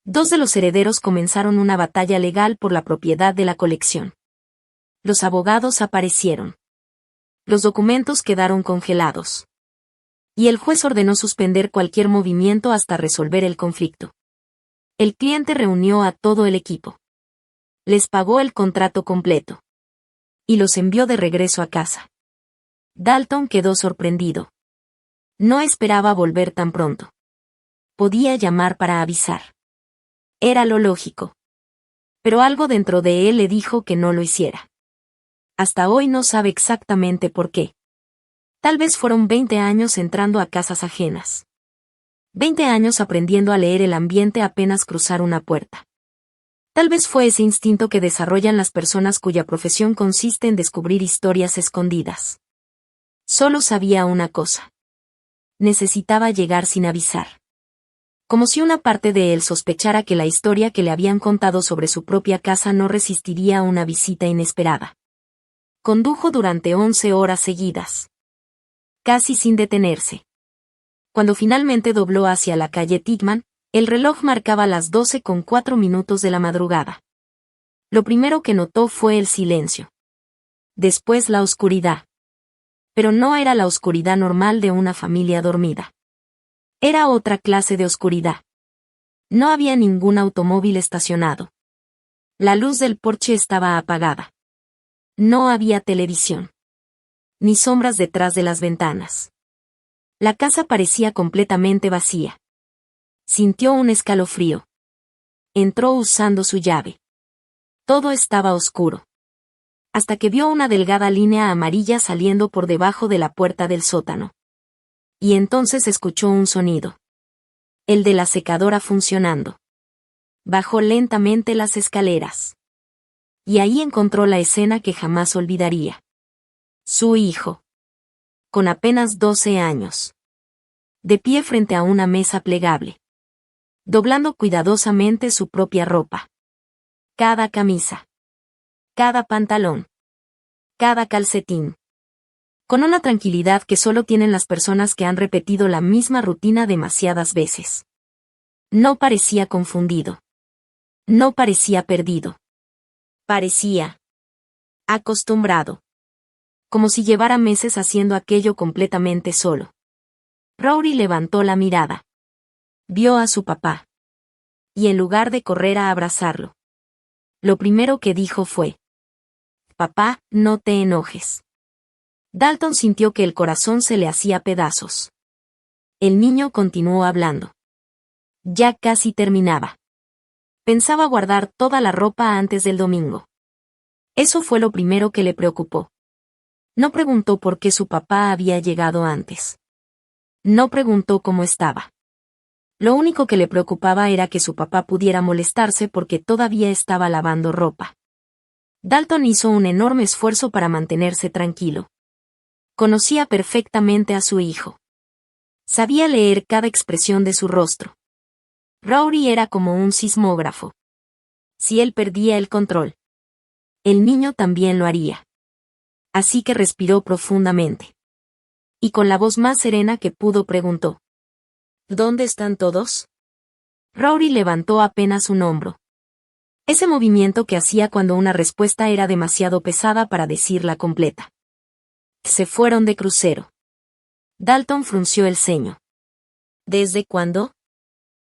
2 de los herederos comenzaron una batalla legal por la propiedad de la colección. Los abogados aparecieron. Los documentos quedaron congelados. Y el juez ordenó suspender cualquier movimiento hasta resolver el conflicto. El cliente reunió a todo el equipo. Les pagó el contrato completo. Y los envió de regreso a casa. Dalton quedó sorprendido. No esperaba volver tan pronto. Podía llamar para avisar. Era lo lógico. Pero algo dentro de él le dijo que no lo hiciera. Hasta hoy no sabe exactamente por qué. Tal vez fueron 20 años entrando a casas ajenas. 20 años aprendiendo a leer el ambiente apenas cruzar una puerta. Tal vez fue ese instinto que desarrollan las personas cuya profesión consiste en descubrir historias escondidas. Solo sabía una cosa. Necesitaba llegar sin avisar. Como si una parte de él sospechara que la historia que le habían contado sobre su propia casa no resistiría a una visita inesperada. Condujo durante 11 horas seguidas, casi sin detenerse. Cuando finalmente dobló hacia la calle Tickman, el reloj marcaba las 12:04 de la madrugada. Lo primero que notó fue el silencio. Después la oscuridad. Pero no era la oscuridad normal de una familia dormida. Era otra clase de oscuridad. No había ningún automóvil estacionado. La luz del porche estaba apagada. No había televisión. Ni sombras detrás de las ventanas. La casa parecía completamente vacía. Sintió un escalofrío. Entró usando su llave. Todo estaba oscuro. Hasta que vio una delgada línea amarilla saliendo por debajo de la puerta del sótano. Y entonces escuchó un sonido. El de la secadora funcionando. Bajó lentamente las escaleras. Y ahí encontró la escena que jamás olvidaría. Su hijo. Con apenas 12 años. De pie frente a una mesa plegable. Doblando cuidadosamente su propia ropa. Cada camisa. Cada pantalón. Cada calcetín. Con una tranquilidad que solo tienen las personas que han repetido la misma rutina demasiadas veces. No parecía confundido. No parecía perdido. Parecía acostumbrado. Como si llevara meses haciendo aquello completamente solo. Rory levantó la mirada. Vio a su papá. Y en lugar de correr a abrazarlo, lo primero que dijo fue: «Papá, no te enojes». Dalton sintió que el corazón se le hacía pedazos. El niño continuó hablando. Ya casi terminaba. Pensaba guardar toda la ropa antes del domingo. Eso fue lo primero que le preocupó. No preguntó por qué su papá había llegado antes. No preguntó cómo estaba. Lo único que le preocupaba era que su papá pudiera molestarse porque todavía estaba lavando ropa. Dalton hizo un enorme esfuerzo para mantenerse tranquilo. Conocía perfectamente a su hijo. Sabía leer cada expresión de su rostro. Rory era como un sismógrafo. Si él perdía el control, el niño también lo haría. Así que respiró profundamente. Y con la voz más serena que pudo preguntó: «¿Dónde están todos?». Rory levantó apenas un hombro. Ese movimiento que hacía cuando una respuesta era demasiado pesada para decirla completa. Se fueron de crucero. Dalton frunció el ceño. ¿Desde cuándo?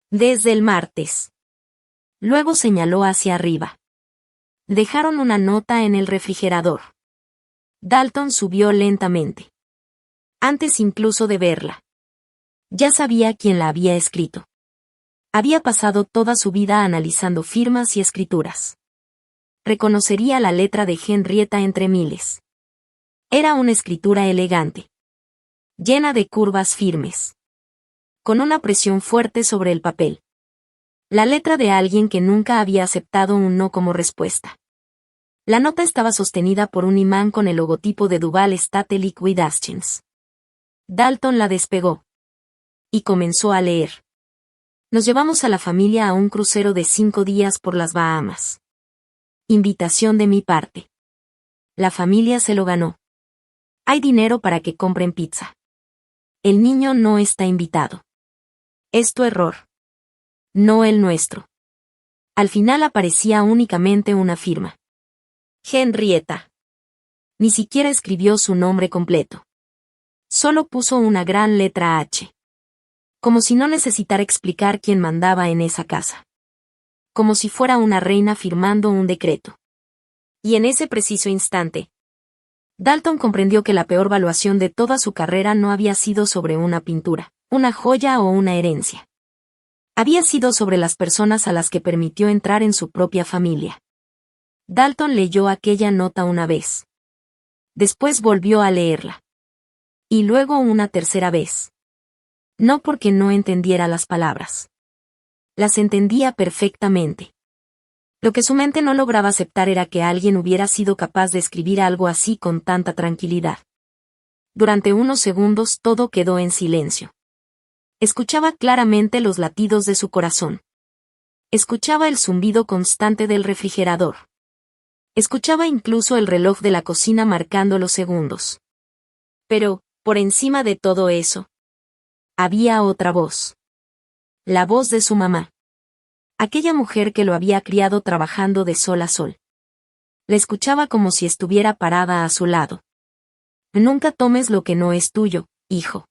Desde el martes. Luego señaló hacia arriba. Dejaron una nota en el refrigerador. Dalton subió lentamente. Antes incluso de verla. Ya sabía quién la había escrito. Había pasado toda su vida analizando firmas y escrituras. Reconocería la letra de Henrietta entre miles. Era una escritura elegante. Llena de curvas firmes. Con una presión fuerte sobre el papel. La letra de alguien que nunca había aceptado un no como respuesta. La nota estaba sostenida por un imán con el logotipo de Duval Estate Liquid Exchange. Dalton la despegó. Y comenzó a leer. Nos llevamos a la familia a un crucero de 5 días por las Bahamas. Invitación de mi parte. La familia se lo ganó. Hay dinero para que compren pizza. El niño no está invitado. Es tu error. No el nuestro. Al final aparecía únicamente una firma. Henrietta. Ni siquiera escribió su nombre completo. Solo puso una gran letra H. Como si no necesitara explicar quién mandaba en esa casa. Como si fuera una reina firmando un decreto. Y en ese preciso instante, Dalton comprendió que la peor valuación de toda su carrera no había sido sobre una pintura, una joya o una herencia. Había sido sobre las personas a las que permitió entrar en su propia familia. Dalton leyó aquella nota una vez. Después volvió a leerla. Y luego una tercera vez. No porque no entendiera las palabras. Las entendía perfectamente. Lo que su mente no lograba aceptar era que alguien hubiera sido capaz de escribir algo así con tanta tranquilidad. Durante unos segundos todo quedó en silencio. Escuchaba claramente los latidos de su corazón. Escuchaba el zumbido constante del refrigerador. Escuchaba incluso el reloj de la cocina marcando los segundos. Pero, por encima de todo eso, había otra voz. La voz de su mamá. Aquella mujer que lo había criado trabajando de sol a sol. La escuchaba como si estuviera parada a su lado. Nunca tomes lo que no es tuyo, hijo.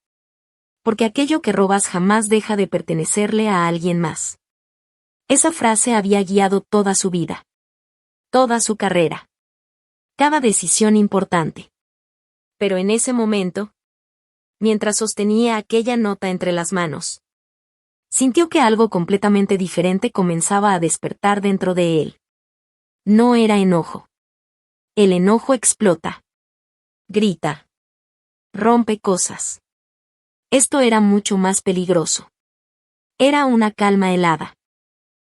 Porque aquello que robas jamás deja de pertenecerle a alguien más. Esa frase había guiado toda su vida. Toda su carrera. Cada decisión importante. Pero en ese momento, mientras sostenía aquella nota entre las manos, sintió que algo completamente diferente comenzaba a despertar dentro de él. No era enojo. El enojo explota. Grita. Rompe cosas. Esto era mucho más peligroso. Era una calma helada.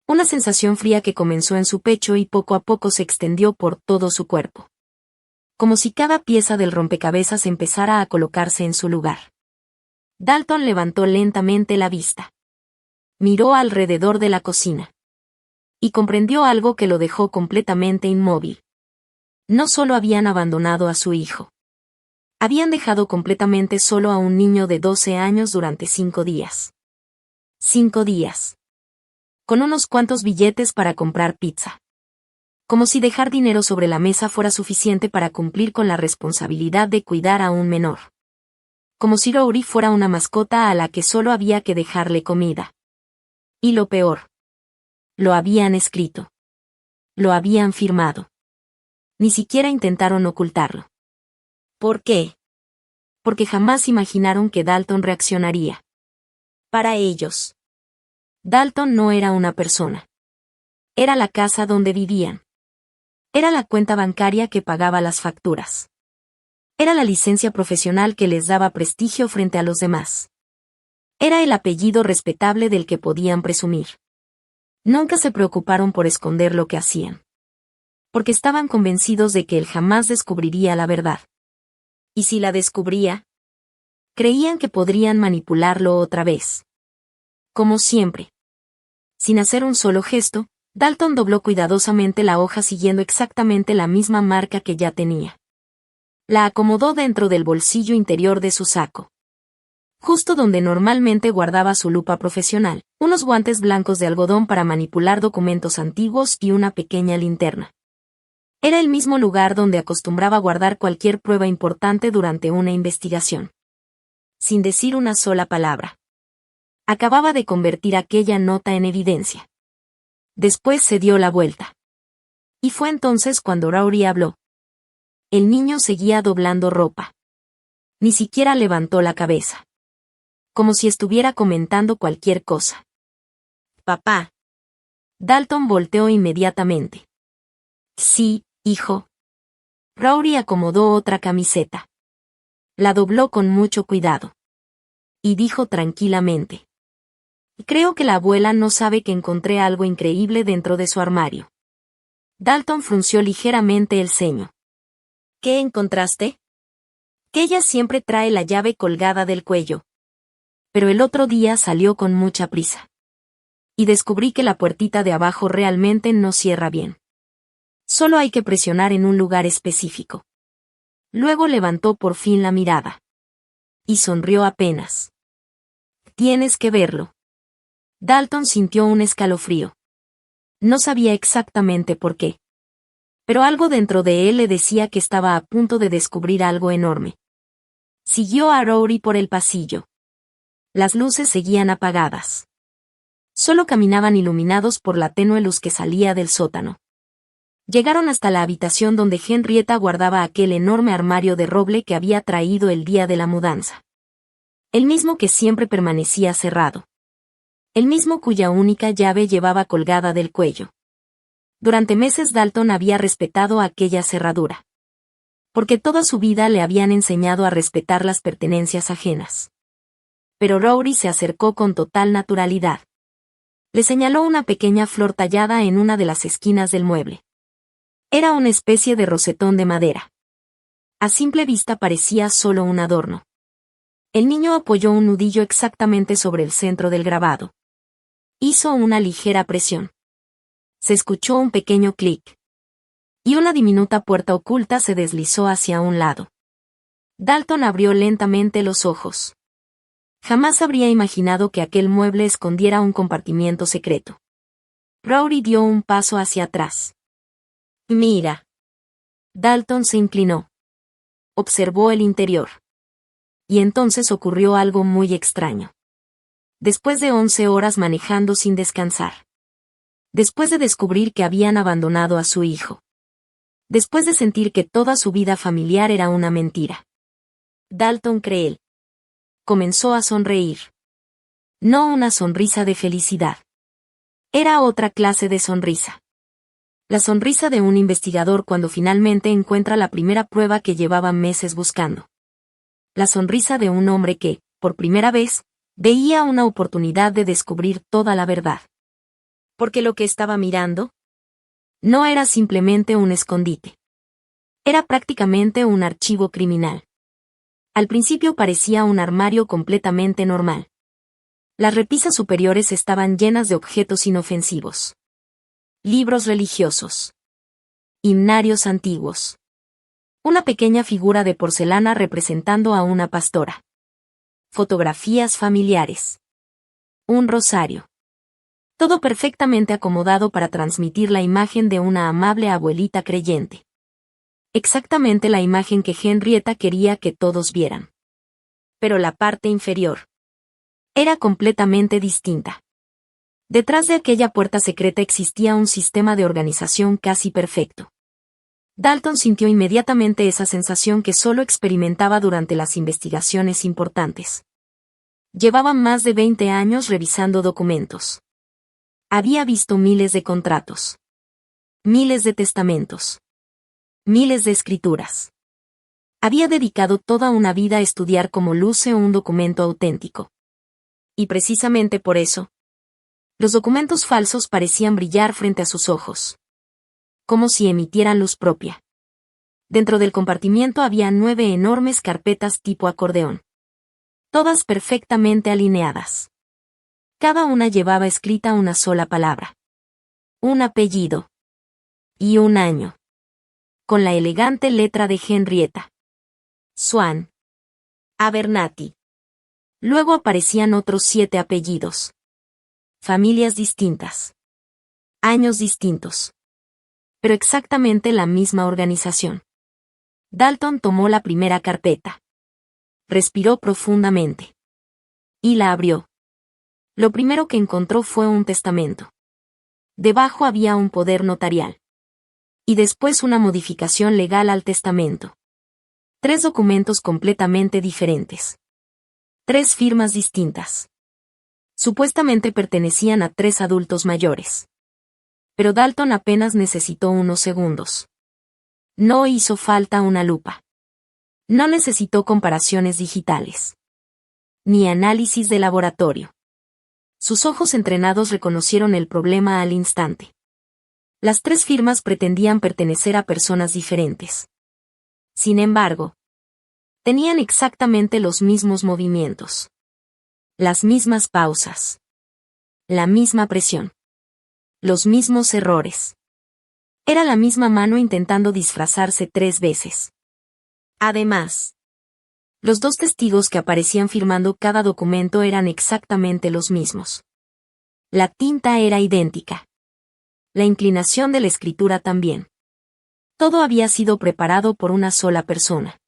Una sensación fría que comenzó en su pecho y poco a poco se extendió por todo su cuerpo. Como si cada pieza del rompecabezas empezara a colocarse en su lugar. Dalton levantó lentamente la vista. Miró alrededor de la cocina. Y comprendió algo que lo dejó completamente inmóvil. No solo habían abandonado a su hijo. Habían dejado completamente solo a un niño de 12 años durante 5 días. 5 días. Con unos cuantos billetes para comprar pizza. Como si dejar dinero sobre la mesa fuera suficiente para cumplir con la responsabilidad de cuidar a un menor. Como si Rory fuera una mascota a la que solo había que dejarle comida. Y lo peor. Lo habían escrito. Lo habían firmado. Ni siquiera intentaron ocultarlo. ¿Por qué? Porque jamás imaginaron que Dalton reaccionaría. Para ellos, Dalton no era una persona. Era la casa donde vivían. Era la cuenta bancaria que pagaba las facturas. Era la licencia profesional que les daba prestigio frente a los demás. Era el apellido respetable del que podían presumir. Nunca se preocuparon por esconder lo que hacían. Porque estaban convencidos de que él jamás descubriría la verdad. Y si la descubría, creían que podrían manipularlo otra vez. Como siempre. Sin hacer un solo gesto, Dalton dobló cuidadosamente la hoja siguiendo exactamente la misma marca que ya tenía. La acomodó dentro del bolsillo interior de su saco. Justo donde normalmente guardaba su lupa profesional, unos guantes blancos de algodón para manipular documentos antiguos y una pequeña linterna. Era el mismo lugar donde acostumbraba guardar cualquier prueba importante durante una investigación. Sin decir una sola palabra. Acababa de convertir aquella nota en evidencia. Después se dio la vuelta. Y fue entonces cuando Rory habló. El niño seguía doblando ropa. Ni siquiera levantó la cabeza. Como si estuviera comentando cualquier cosa. Papá. Dalton volteó inmediatamente. Sí, hijo. Rory acomodó otra camiseta. La dobló con mucho cuidado. Y dijo tranquilamente. Creo que la abuela no sabe que encontré algo increíble dentro de su armario. Dalton frunció ligeramente el ceño. ¿Qué encontraste? Que ella siempre trae la llave colgada del cuello. Pero el otro día salió con mucha prisa. Y descubrí que la puertita de abajo realmente no cierra bien. Solo hay que presionar en un lugar específico. Luego levantó por fin la mirada. Y sonrió apenas. Tienes que verlo. Dalton sintió un escalofrío. No sabía exactamente por qué. Pero algo dentro de él le decía que estaba a punto de descubrir algo enorme. Siguió a Rory por el pasillo. Las luces seguían apagadas. Solo caminaban iluminados por la tenue luz que salía del sótano. Llegaron hasta la habitación donde Henrietta guardaba aquel enorme armario de roble que había traído el día de la mudanza. El mismo que siempre permanecía cerrado. El mismo cuya única llave llevaba colgada del cuello. Durante meses Dalton había respetado aquella cerradura. Porque toda su vida le habían enseñado a respetar las pertenencias ajenas. Pero Rory se acercó con total naturalidad. Le señaló una pequeña flor tallada en una de las esquinas del mueble. Era una especie de rosetón de madera. A simple vista parecía solo un adorno. El niño apoyó un nudillo exactamente sobre el centro del grabado. Hizo una ligera presión. Se escuchó un pequeño clic. Y una diminuta puerta oculta se deslizó hacia un lado. Dalton abrió lentamente los ojos. Jamás habría imaginado que aquel mueble escondiera un compartimiento secreto. Rory dio un paso hacia atrás. Mira. Dalton se inclinó. Observó el interior. Y entonces ocurrió algo muy extraño. Después de 11 horas manejando sin descansar. Después de descubrir que habían abandonado a su hijo. Después de sentir que toda su vida familiar era una mentira. Dalton Creel comenzó a sonreír. No una sonrisa de felicidad. Era otra clase de sonrisa. La sonrisa de un investigador cuando finalmente encuentra la primera prueba que llevaba meses buscando. La sonrisa de un hombre que, por primera vez, veía una oportunidad de descubrir toda la verdad. Porque lo que estaba mirando no era simplemente un escondite. Era prácticamente un archivo criminal. Al principio parecía un armario completamente normal. Las repisas superiores estaban llenas de objetos inofensivos. Libros religiosos. Himnarios antiguos. Una pequeña figura de porcelana representando a una pastora. Fotografías familiares. Un rosario. Todo perfectamente acomodado para transmitir la imagen de una amable abuelita creyente. Exactamente la imagen que Henrietta quería que todos vieran. Pero la parte inferior era completamente distinta. Detrás de aquella puerta secreta existía un sistema de organización casi perfecto. Dalton sintió inmediatamente esa sensación que solo experimentaba durante las investigaciones importantes. Llevaba más de 20 años revisando documentos. Había visto miles de contratos. Miles de testamentos. Miles de escrituras. Había dedicado toda una vida a estudiar cómo luce un documento auténtico. Y precisamente por eso, los documentos falsos parecían brillar frente a sus ojos. Como si emitieran luz propia. Dentro del compartimiento había 9 enormes carpetas tipo acordeón. Todas perfectamente alineadas. Cada una llevaba escrita una sola palabra. Un apellido. Y un año. Con la elegante letra de Henrietta. Swan. Abernathy. Luego aparecían otros 7 apellidos. Familias distintas. Años distintos. Pero exactamente la misma organización. Dalton tomó la primera carpeta. Respiró profundamente. Y la abrió. Lo primero que encontró fue un testamento. Debajo había un poder notarial. Y después una modificación legal al testamento. 3 documentos completamente diferentes. 3 firmas distintas. Supuestamente pertenecían a 3 adultos mayores. Pero Dalton apenas necesitó unos segundos. No hizo falta una lupa. No necesitó comparaciones digitales. Ni análisis de laboratorio. Sus ojos entrenados reconocieron el problema al instante. Las 3 firmas pretendían pertenecer a personas diferentes. Sin embargo, tenían exactamente los mismos movimientos. Las mismas pausas. La misma presión. Los mismos errores. Era la misma mano intentando disfrazarse 3 veces. Además, los 2 testigos que aparecían firmando cada documento eran exactamente los mismos. La tinta era idéntica. La inclinación de la escritura también. Todo había sido preparado por una sola persona.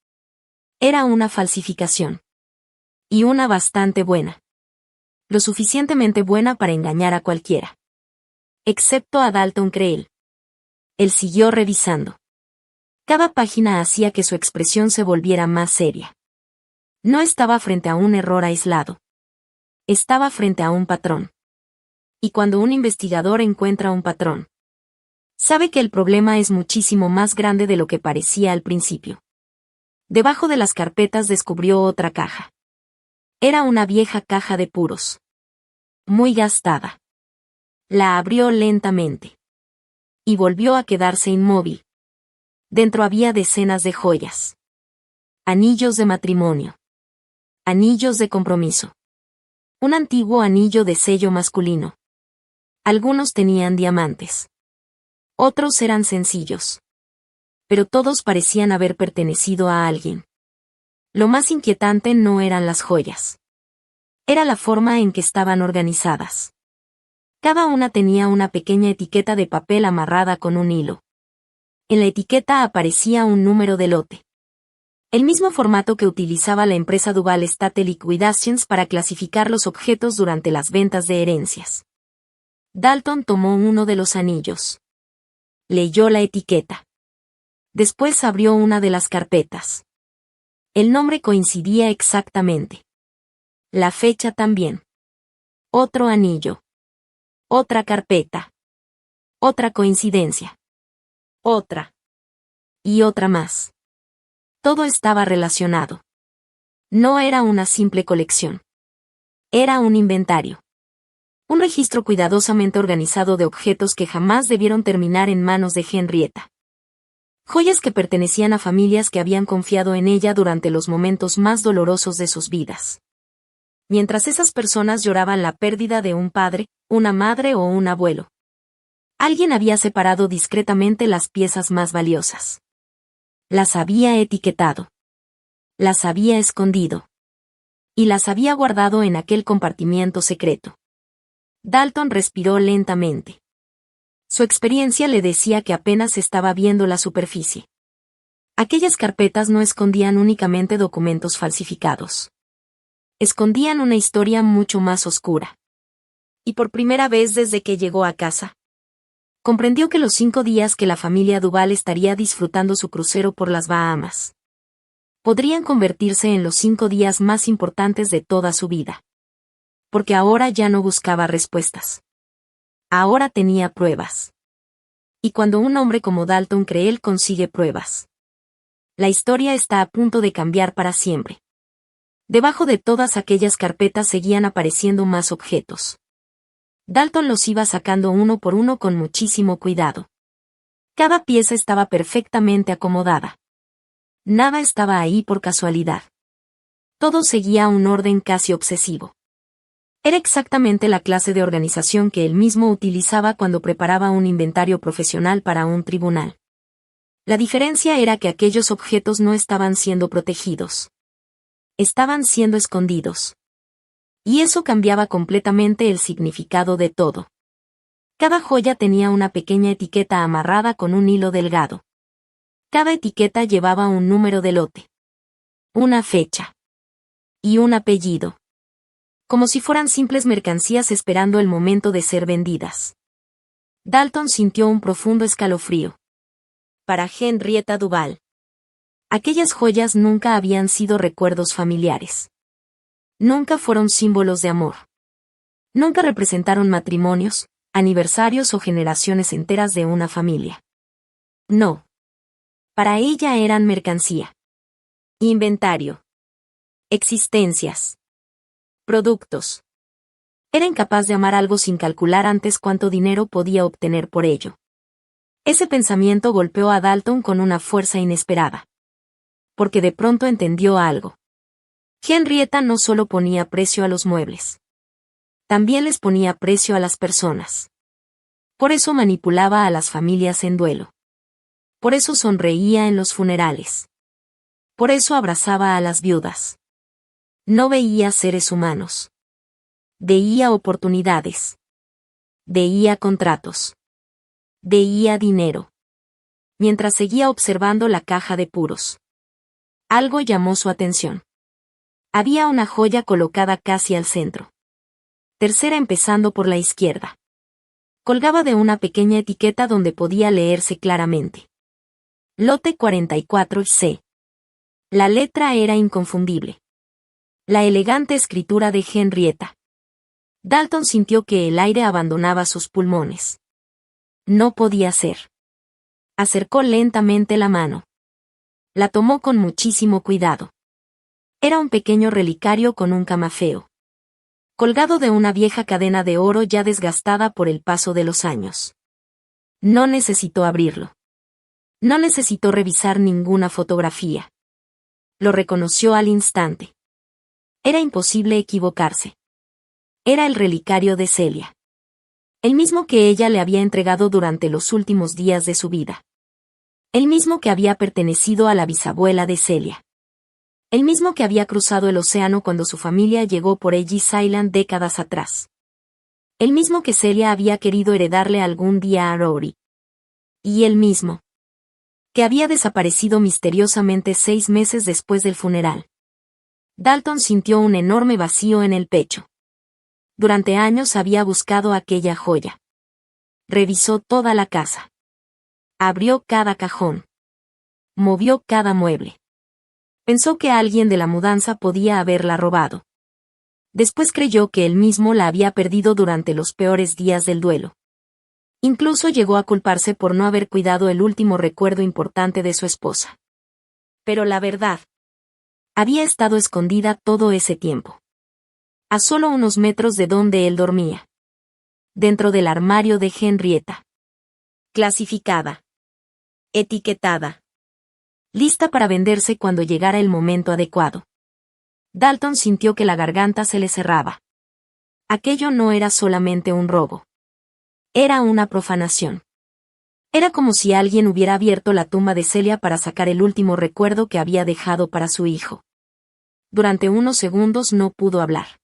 Era una falsificación. Y una bastante buena. Lo suficientemente buena para engañar a cualquiera. Excepto a Dalton Creel. Él siguió revisando. Cada página hacía que su expresión se volviera más seria. No estaba frente a un error aislado. Estaba frente a un patrón. Y cuando un investigador encuentra un patrón, sabe que el problema es muchísimo más grande de lo que parecía al principio. Debajo de las carpetas descubrió otra caja. Era una vieja caja de puros. Muy gastada. La abrió lentamente. Y volvió a quedarse inmóvil. Dentro había decenas de joyas. Anillos de matrimonio. Anillos de compromiso. Un antiguo anillo de sello masculino. Algunos tenían diamantes. Otros eran sencillos. Pero todos parecían haber pertenecido a alguien. Lo más inquietante no eran las joyas. Era la forma en que estaban organizadas. Cada una tenía una pequeña etiqueta de papel amarrada con un hilo. En la etiqueta aparecía un número de lote. El mismo formato que utilizaba la empresa Duval Estate Liquidations para clasificar los objetos durante las ventas de herencias. Dalton tomó uno de los anillos. Leyó la etiqueta. Después abrió una de las carpetas. El nombre coincidía exactamente. La fecha también. Otro anillo. Otra carpeta. Otra coincidencia. Otra. Y otra más. Todo estaba relacionado. No era una simple colección. Era un inventario. Un registro cuidadosamente organizado de objetos que jamás debieron terminar en manos de Henrietta. Joyas que pertenecían a familias que habían confiado en ella durante los momentos más dolorosos de sus vidas. Mientras esas personas lloraban la pérdida de un padre, una madre o un abuelo. Alguien había separado discretamente las piezas más valiosas. Las había etiquetado. Las había escondido. Y las había guardado en aquel compartimiento secreto. Dalton respiró lentamente. Su experiencia le decía que apenas estaba viendo la superficie. Aquellas carpetas no escondían únicamente documentos falsificados. Escondían una historia mucho más oscura. Y por primera vez desde que llegó a casa, comprendió que los 5 días que la familia Duval estaría disfrutando su crucero por las Bahamas podrían convertirse en los 5 días más importantes de toda su vida. Porque ahora ya no buscaba respuestas. Ahora tenía pruebas. Y cuando un hombre como Dalton cree, él consigue pruebas. La historia está a punto de cambiar para siempre. Debajo de todas aquellas carpetas seguían apareciendo más objetos. Dalton los iba sacando uno por uno con muchísimo cuidado. Cada pieza estaba perfectamente acomodada. Nada estaba ahí por casualidad. Todo seguía un orden casi obsesivo. Era exactamente la clase de organización que él mismo utilizaba cuando preparaba un inventario profesional para un tribunal. La diferencia era que aquellos objetos no estaban siendo protegidos. Estaban siendo escondidos. Y eso cambiaba completamente el significado de todo. Cada joya tenía una pequeña etiqueta amarrada con un hilo delgado. Cada etiqueta llevaba un número de lote. Una fecha. Y un apellido. Como si fueran simples mercancías esperando el momento de ser vendidas. Dalton sintió un profundo escalofrío. Para Henrietta Duval. Aquellas joyas nunca habían sido recuerdos familiares. Nunca fueron símbolos de amor. Nunca representaron matrimonios, aniversarios o generaciones enteras de una familia. No. Para ella eran mercancía. Inventario. Existencias. Productos. Era incapaz de amar algo sin calcular antes cuánto dinero podía obtener por ello. Ese pensamiento golpeó a Dalton con una fuerza inesperada. Porque de pronto entendió algo. Henrietta no solo ponía precio a los muebles. También les ponía precio a las personas. Por eso manipulaba a las familias en duelo. Por eso sonreía en los funerales. Por eso abrazaba a las viudas. No veía seres humanos. Veía oportunidades. Veía contratos. Veía dinero. Mientras seguía observando la caja de puros. Algo llamó su atención. Había una joya colocada casi al centro. Tercera empezando por la izquierda. Colgaba de una pequeña etiqueta donde podía leerse claramente. Lote 44C. La letra era inconfundible. La elegante escritura de Henrietta. Dalton sintió que el aire abandonaba sus pulmones. No podía ser. Acercó lentamente la mano. La tomó con muchísimo cuidado. Era un pequeño relicario con un camafeo. Colgado de una vieja cadena de oro ya desgastada por el paso de los años. No necesitó abrirlo. No necesitó revisar ninguna fotografía. Lo reconoció al instante. Era imposible equivocarse. Era el relicario de Celia. El mismo que ella le había entregado durante los últimos días de su vida. El mismo que había pertenecido a la bisabuela de Celia. El mismo que había cruzado el océano cuando su familia llegó por Ellis Island décadas atrás. El mismo que Celia había querido heredarle algún día a Rory. Y el mismo que había desaparecido misteriosamente 6 meses después del funeral. Dalton sintió un enorme vacío en el pecho. Durante años había buscado aquella joya. Revisó toda la casa. Abrió cada cajón. Movió cada mueble. Pensó que alguien de la mudanza podía haberla robado. Después creyó que él mismo la había perdido durante los peores días del duelo. Incluso llegó a culparse por no haber cuidado el último recuerdo importante de su esposa. Pero la verdad, había estado escondida todo ese tiempo. A solo unos metros de donde él dormía. Dentro del armario de Henrietta. Clasificada. Etiquetada. Lista para venderse cuando llegara el momento adecuado. Dalton sintió que la garganta se le cerraba. Aquello no era solamente un robo. Era una profanación. Era como si alguien hubiera abierto la tumba de Celia para sacar el último recuerdo que había dejado para su hijo. Durante unos segundos no pudo hablar.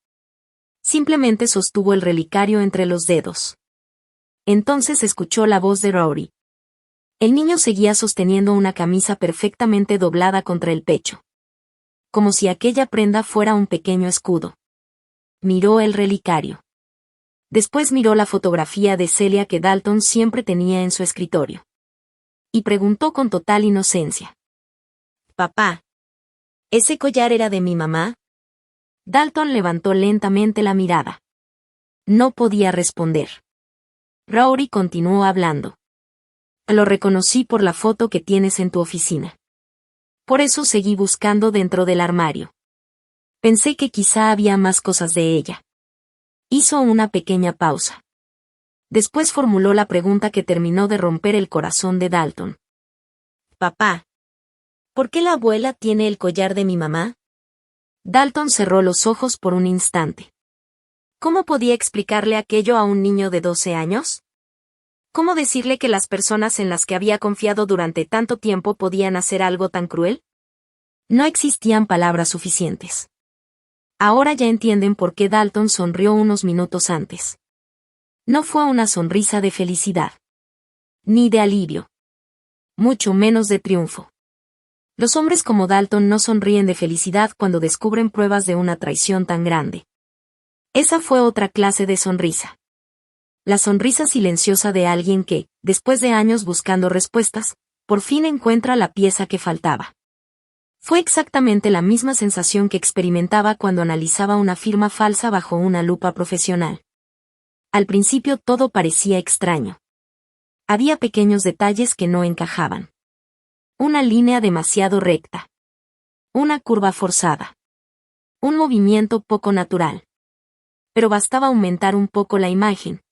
Simplemente sostuvo el relicario entre los dedos. Entonces escuchó la voz de Rory. El niño seguía sosteniendo una camisa perfectamente doblada contra el pecho. Como si aquella prenda fuera un pequeño escudo. Miró el relicario. Después miró la fotografía de Celia que Dalton siempre tenía en su escritorio. Y preguntó con total inocencia. «Papá, ¿ese collar era de mi mamá?» Dalton levantó lentamente la mirada. No podía responder. Rory continuó hablando. «Lo reconocí por la foto que tienes en tu oficina. Por eso seguí buscando dentro del armario. Pensé que quizá había más cosas de ella». Hizo una pequeña pausa. Después formuló la pregunta que terminó de romper el corazón de Dalton. «Papá, ¿por qué la abuela tiene el collar de mi mamá?» Dalton cerró los ojos por un instante. ¿Cómo podía explicarle aquello a un niño de 12 años? ¿Cómo decirle que las personas en las que había confiado durante tanto tiempo podían hacer algo tan cruel? No existían palabras suficientes. Ahora ya entienden por qué Dalton sonrió unos minutos antes. No fue una sonrisa de felicidad. Ni de alivio. Mucho menos de triunfo. Los hombres como Dalton no sonríen de felicidad cuando descubren pruebas de una traición tan grande. Esa fue otra clase de sonrisa. La sonrisa silenciosa de alguien que, después de años buscando respuestas, por fin encuentra la pieza que faltaba. Fue exactamente la misma sensación que experimentaba cuando analizaba una firma falsa bajo una lupa profesional. Al principio todo parecía extraño. Había pequeños detalles que no encajaban. Una línea demasiado recta. Una curva forzada. Un movimiento poco natural. Pero bastaba aumentar un poco la imagen.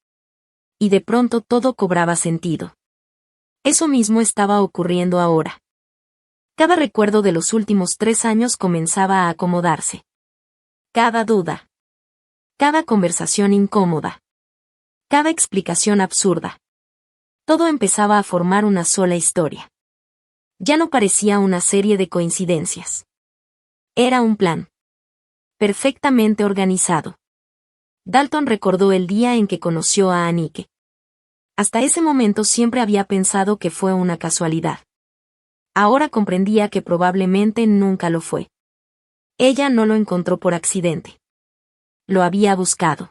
Y de pronto todo cobraba sentido. Eso mismo estaba ocurriendo ahora. Cada recuerdo de los últimos 3 años comenzaba a acomodarse. Cada duda. Cada conversación incómoda. Cada explicación absurda. Todo empezaba a formar una sola historia. Ya no parecía una serie de coincidencias. Era un plan. Perfectamente organizado. Dalton recordó el día en que conoció a Anike. Hasta ese momento siempre había pensado que fue una casualidad. Ahora comprendía que probablemente nunca lo fue. Ella no lo encontró por accidente. Lo había buscado.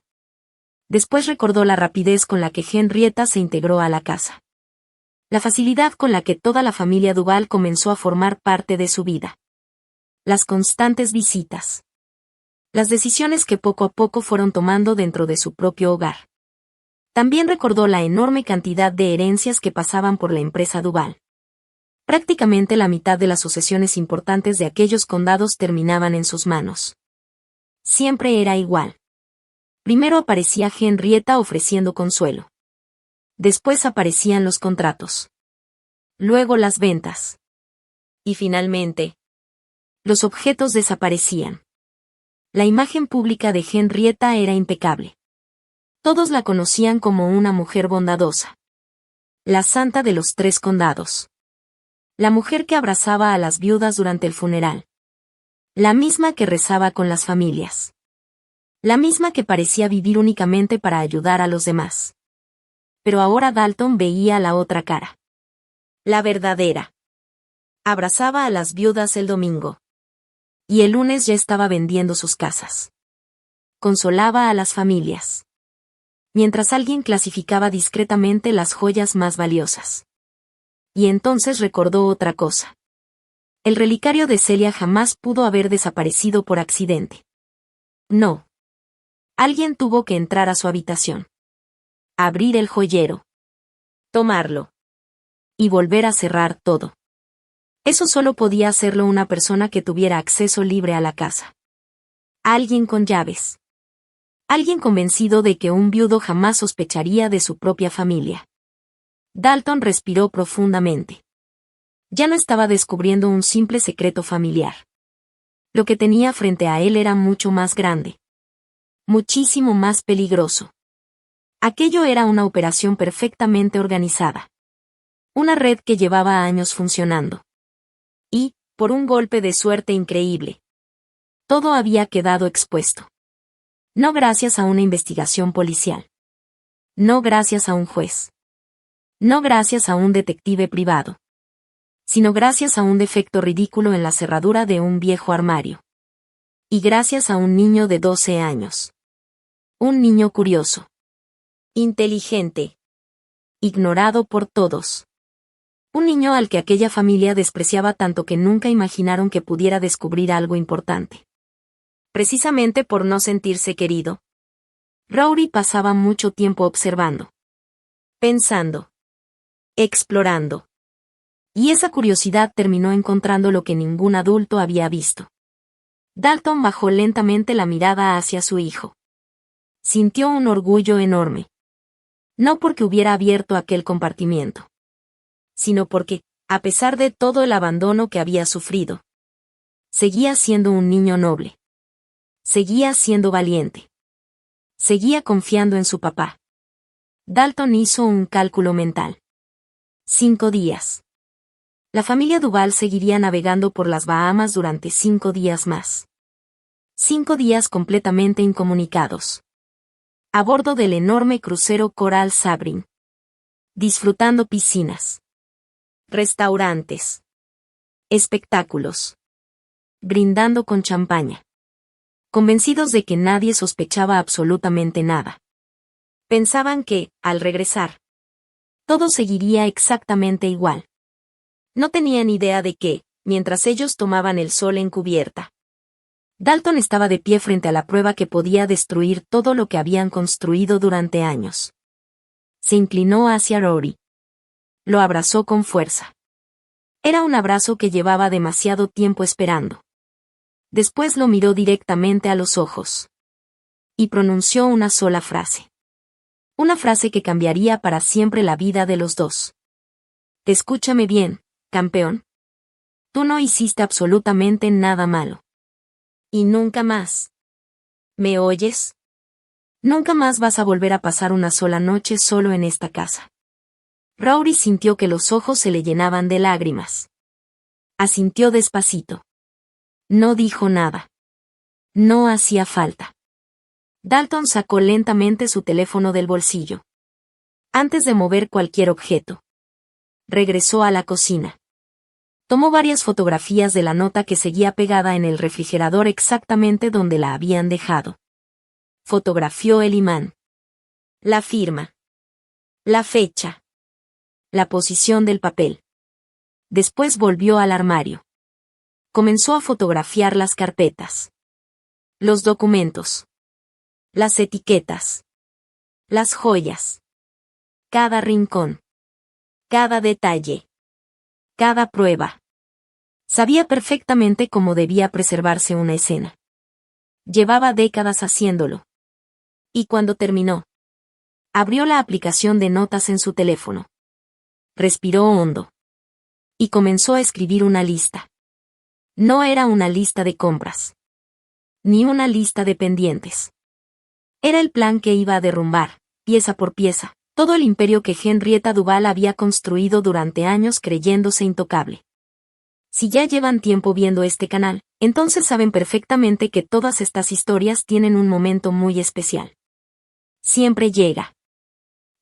Después recordó la rapidez con la que Henrietta se integró a la casa. La facilidad con la que toda la familia Duval comenzó a formar parte de su vida. Las constantes visitas. Las decisiones que poco a poco fueron tomando dentro de su propio hogar. También recordó la enorme cantidad de herencias que pasaban por la empresa Duval. Prácticamente la mitad de las sucesiones importantes de aquellos condados terminaban en sus manos. Siempre era igual. Primero aparecía Henrietta ofreciendo consuelo. Después aparecían los contratos. Luego las ventas. Y finalmente, los objetos desaparecían. La imagen pública de Henrietta era impecable. Todos la conocían como una mujer bondadosa. La santa de los 3 condados. La mujer que abrazaba a las viudas durante el funeral. La misma que rezaba con las familias. La misma que parecía vivir únicamente para ayudar a los demás. Pero ahora Dalton veía la otra cara. La verdadera. Abrazaba a las viudas el domingo. Y el lunes ya estaba vendiendo sus casas. Consolaba a las familias. Mientras alguien clasificaba discretamente las joyas más valiosas. Y entonces recordó otra cosa. El relicario de Celia jamás pudo haber desaparecido por accidente. No. Alguien tuvo que entrar a su habitación. Abrir el joyero. Tomarlo. Y volver a cerrar todo. Eso solo podía hacerlo una persona que tuviera acceso libre a la casa. Alguien con llaves. Alguien convencido de que un viudo jamás sospecharía de su propia familia. Dalton respiró profundamente. Ya no estaba descubriendo un simple secreto familiar. Lo que tenía frente a él era mucho más grande. Muchísimo más peligroso. Aquello era una operación perfectamente organizada. Una red que llevaba años funcionando. Y, por un golpe de suerte increíble, todo había quedado expuesto. No gracias a una investigación policial. No gracias a un juez. No gracias a un detective privado. Sino gracias a un defecto ridículo en la cerradura de un viejo armario. Y gracias a un niño de 12 años. Un niño curioso. Inteligente. Ignorado por todos. Un niño al que aquella familia despreciaba tanto que nunca imaginaron que pudiera descubrir algo importante. Precisamente por no sentirse querido. Rory pasaba mucho tiempo observando. Pensando. Explorando. Y esa curiosidad terminó encontrando lo que ningún adulto había visto. Dalton bajó lentamente la mirada hacia su hijo. Sintió un orgullo enorme. No porque hubiera abierto aquel compartimiento. Sino porque, a pesar de todo el abandono que había sufrido, seguía siendo un niño noble. Seguía siendo valiente. Seguía confiando en su papá. Dalton hizo un cálculo mental. 5 días. La familia Duval seguiría navegando por las Bahamas durante 5 días más. 5 días completamente incomunicados. A bordo del enorme crucero Coral Sabrin. Disfrutando piscinas. Restaurantes. Espectáculos. Brindando con champaña. Convencidos de que nadie sospechaba absolutamente nada. Pensaban que, al regresar, todo seguiría exactamente igual. No tenían idea de que, mientras ellos tomaban el sol en cubierta, Dalton estaba de pie frente a la prueba que podía destruir todo lo que habían construido durante años. Se inclinó hacia Rory. Lo abrazó con fuerza. Era un abrazo que llevaba demasiado tiempo esperando. Después lo miró directamente a los ojos. Y pronunció una sola frase. Una frase que cambiaría para siempre la vida de los dos. Escúchame bien, campeón. Tú no hiciste absolutamente nada malo. Y nunca más. ¿Me oyes? Nunca más vas a volver a pasar una sola noche solo en esta casa. Rory sintió que los ojos se le llenaban de lágrimas. Asintió despacito. No dijo nada. No hacía falta. Dalton sacó lentamente su teléfono del bolsillo. Antes de mover cualquier objeto. Regresó a la cocina. Tomó varias fotografías de la nota que seguía pegada en el refrigerador exactamente donde la habían dejado. Fotografió el imán. La firma. La fecha. La posición del papel. Después volvió al armario. Comenzó a fotografiar las carpetas. Los documentos. Las etiquetas. Las joyas. Cada rincón. Cada detalle. Cada prueba. Sabía perfectamente cómo debía preservarse una escena. Llevaba décadas haciéndolo. Y cuando terminó, abrió la aplicación de notas en su teléfono. Respiró hondo. Y comenzó a escribir una lista. No era una lista de compras. ni una lista de pendientes. Era el plan que iba a derrumbar, pieza por pieza, todo el imperio que Henrietta Duval había construido durante años creyéndose intocable. Si ya llevan tiempo viendo este canal, entonces saben perfectamente que todas estas historias tienen un momento muy especial. Siempre llega.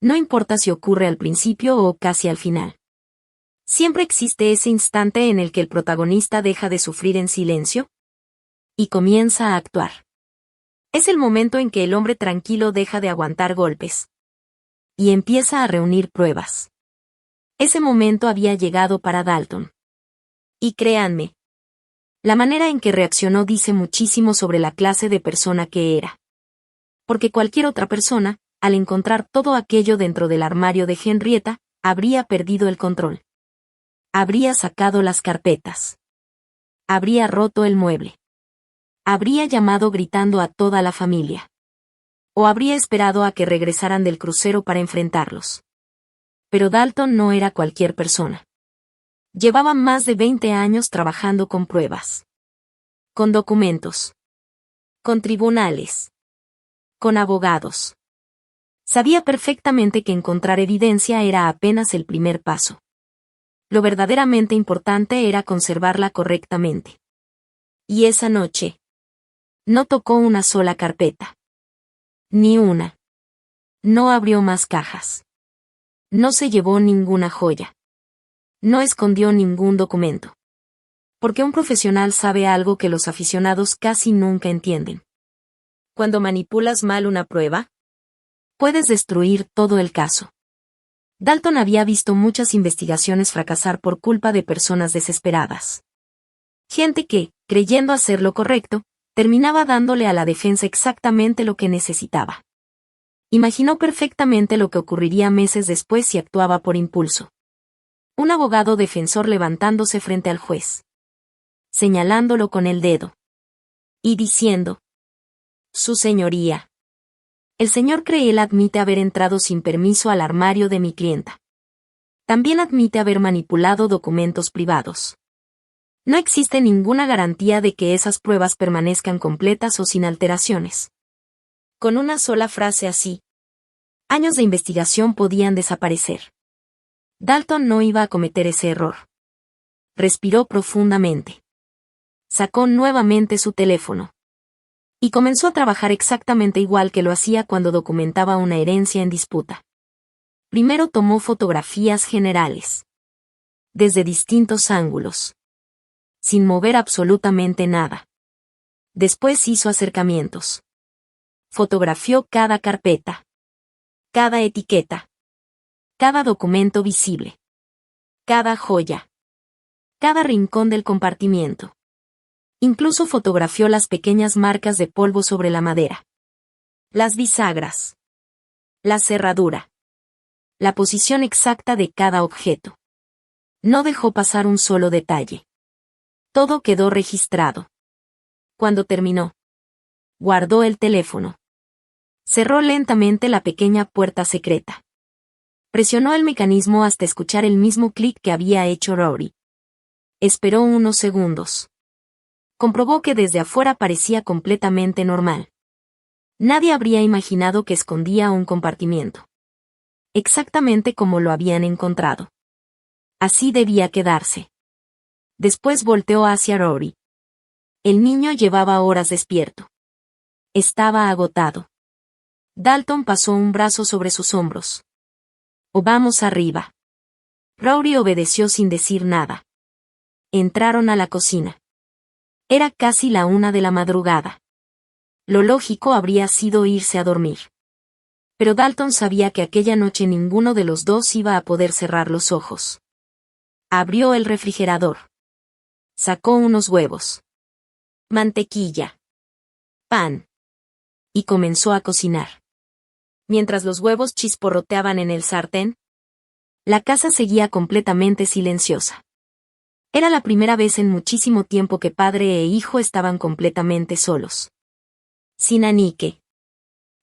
No importa si ocurre al principio o casi al final. Siempre existe ese instante en el que el protagonista deja de sufrir en silencio y comienza a actuar. Es el momento en que el hombre tranquilo deja de aguantar golpes y empieza a reunir pruebas. Ese momento había llegado para Dalton. Y créanme, la manera en que reaccionó dice muchísimo sobre la clase de persona que era. Porque cualquier otra persona, al encontrar todo aquello dentro del armario de Henrietta, habría perdido el control. Habría sacado las carpetas. Habría roto el mueble. Habría llamado gritando a toda la familia. O habría esperado a que regresaran del crucero para enfrentarlos. Pero Dalton no era cualquier persona. Llevaba más de 20 años trabajando con pruebas. Con documentos. Con tribunales. Con abogados. Sabía perfectamente que encontrar evidencia era apenas el primer paso. Lo verdaderamente importante era conservarla correctamente. Y esa noche, no tocó una sola carpeta. Ni una. No abrió más cajas. No se llevó ninguna joya. No escondió ningún documento. Porque un profesional sabe algo que los aficionados casi nunca entienden. Cuando manipulas mal una prueba, puedes destruir todo el caso. Dalton había visto muchas investigaciones fracasar por culpa de personas desesperadas. Gente que, creyendo hacer lo correcto, terminaba dándole a la defensa exactamente lo que necesitaba. Imaginó perfectamente lo que ocurriría meses después si actuaba por impulso. Un abogado defensor levantándose frente al juez, señalándolo con el dedo y diciendo: Su señoría, el señor Creel admite haber entrado sin permiso al armario de mi clienta. También admite haber manipulado documentos privados. No existe ninguna garantía de que esas pruebas permanezcan completas o sin alteraciones. Con una sola frase así, años de investigación podían desaparecer. Dalton no iba a cometer ese error. Respiró profundamente. Sacó nuevamente su teléfono. Y comenzó a trabajar exactamente igual que lo hacía cuando documentaba una herencia en disputa. Primero tomó fotografías generales. Desde distintos ángulos. Sin mover absolutamente nada. Después hizo acercamientos. Fotografió cada carpeta. Cada etiqueta. Cada documento visible. Cada joya. Cada rincón del compartimiento. Incluso fotografió las pequeñas marcas de polvo sobre la madera. Las bisagras. La cerradura. La posición exacta de cada objeto. No dejó pasar un solo detalle. Todo quedó registrado. Cuando terminó, guardó el teléfono. Cerró lentamente la pequeña puerta secreta. Presionó el mecanismo hasta escuchar el mismo clic que había hecho Rory. Esperó unos segundos. Comprobó que desde afuera parecía completamente normal. Nadie habría imaginado que escondía un compartimiento. Exactamente como lo habían encontrado. Así debía quedarse. Después volteó hacia Rory. El niño llevaba horas despierto. Estaba agotado. Dalton pasó un brazo sobre sus hombros. «O vamos arriba». Rory obedeció sin decir nada. Entraron a la cocina. Era casi la 1 de la madrugada. Lo lógico habría sido irse a dormir. Pero Dalton sabía que aquella noche ninguno de los dos iba a poder cerrar los ojos. Abrió el refrigerador. Sacó unos huevos. Mantequilla. Pan. Y comenzó a cocinar. Mientras los huevos chisporroteaban en el sartén, la casa seguía completamente silenciosa. Era la primera vez en muchísimo tiempo que padre e hijo estaban completamente solos. Sin Anike.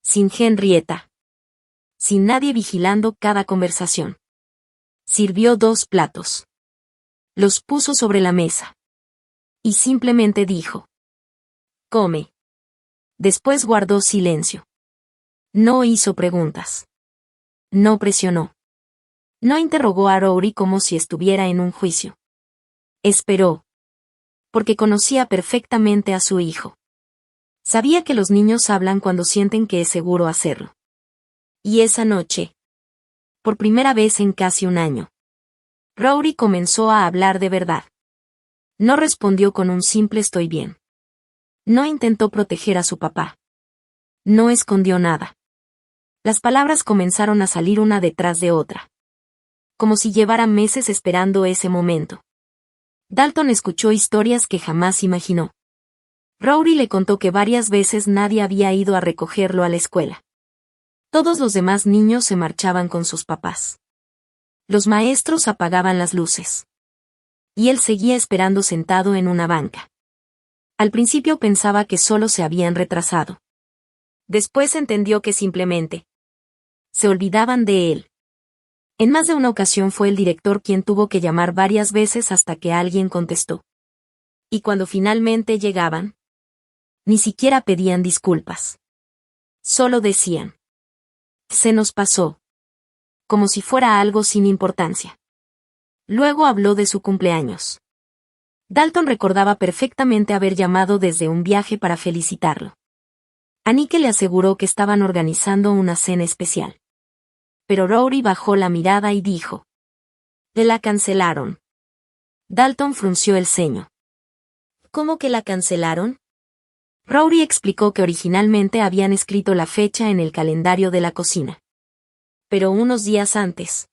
Sin Henrietta. Sin nadie vigilando cada conversación. Sirvió 2 platos. Los puso sobre la mesa. Y simplemente dijo: «Come». Después guardó silencio. No hizo preguntas. No presionó. No interrogó a Rory como si estuviera en un juicio. Esperó. Porque conocía perfectamente a su hijo. Sabía que los niños hablan cuando sienten que es seguro hacerlo. Y esa noche, por primera vez en casi un año, Rory comenzó a hablar de verdad. No respondió con un simple estoy bien. No intentó proteger a su papá. No escondió nada. Las palabras comenzaron a salir una detrás de otra. Como si llevara meses esperando ese momento. Dalton escuchó historias que jamás imaginó. Rory le contó que varias veces nadie había ido a recogerlo a la escuela. Todos los demás niños se marchaban con sus papás. Los maestros apagaban las luces. Y él seguía esperando sentado en una banca. Al principio pensaba que solo se habían retrasado. Después entendió que simplemente se olvidaban de él. En más de una ocasión fue el director quien tuvo que llamar varias veces hasta que alguien contestó. Y cuando finalmente llegaban, ni siquiera pedían disculpas. Solo decían: se nos pasó. Como si fuera algo sin importancia. Luego habló de su cumpleaños. Dalton recordaba perfectamente haber llamado desde un viaje para felicitarlo. Anike le aseguró que estaban organizando una cena especial. Pero Rory bajó la mirada y dijo: la cancelaron. Dalton frunció el ceño. ¿Cómo que la cancelaron? Rory explicó que originalmente habían escrito la fecha en el calendario de la cocina. Pero unos días antes,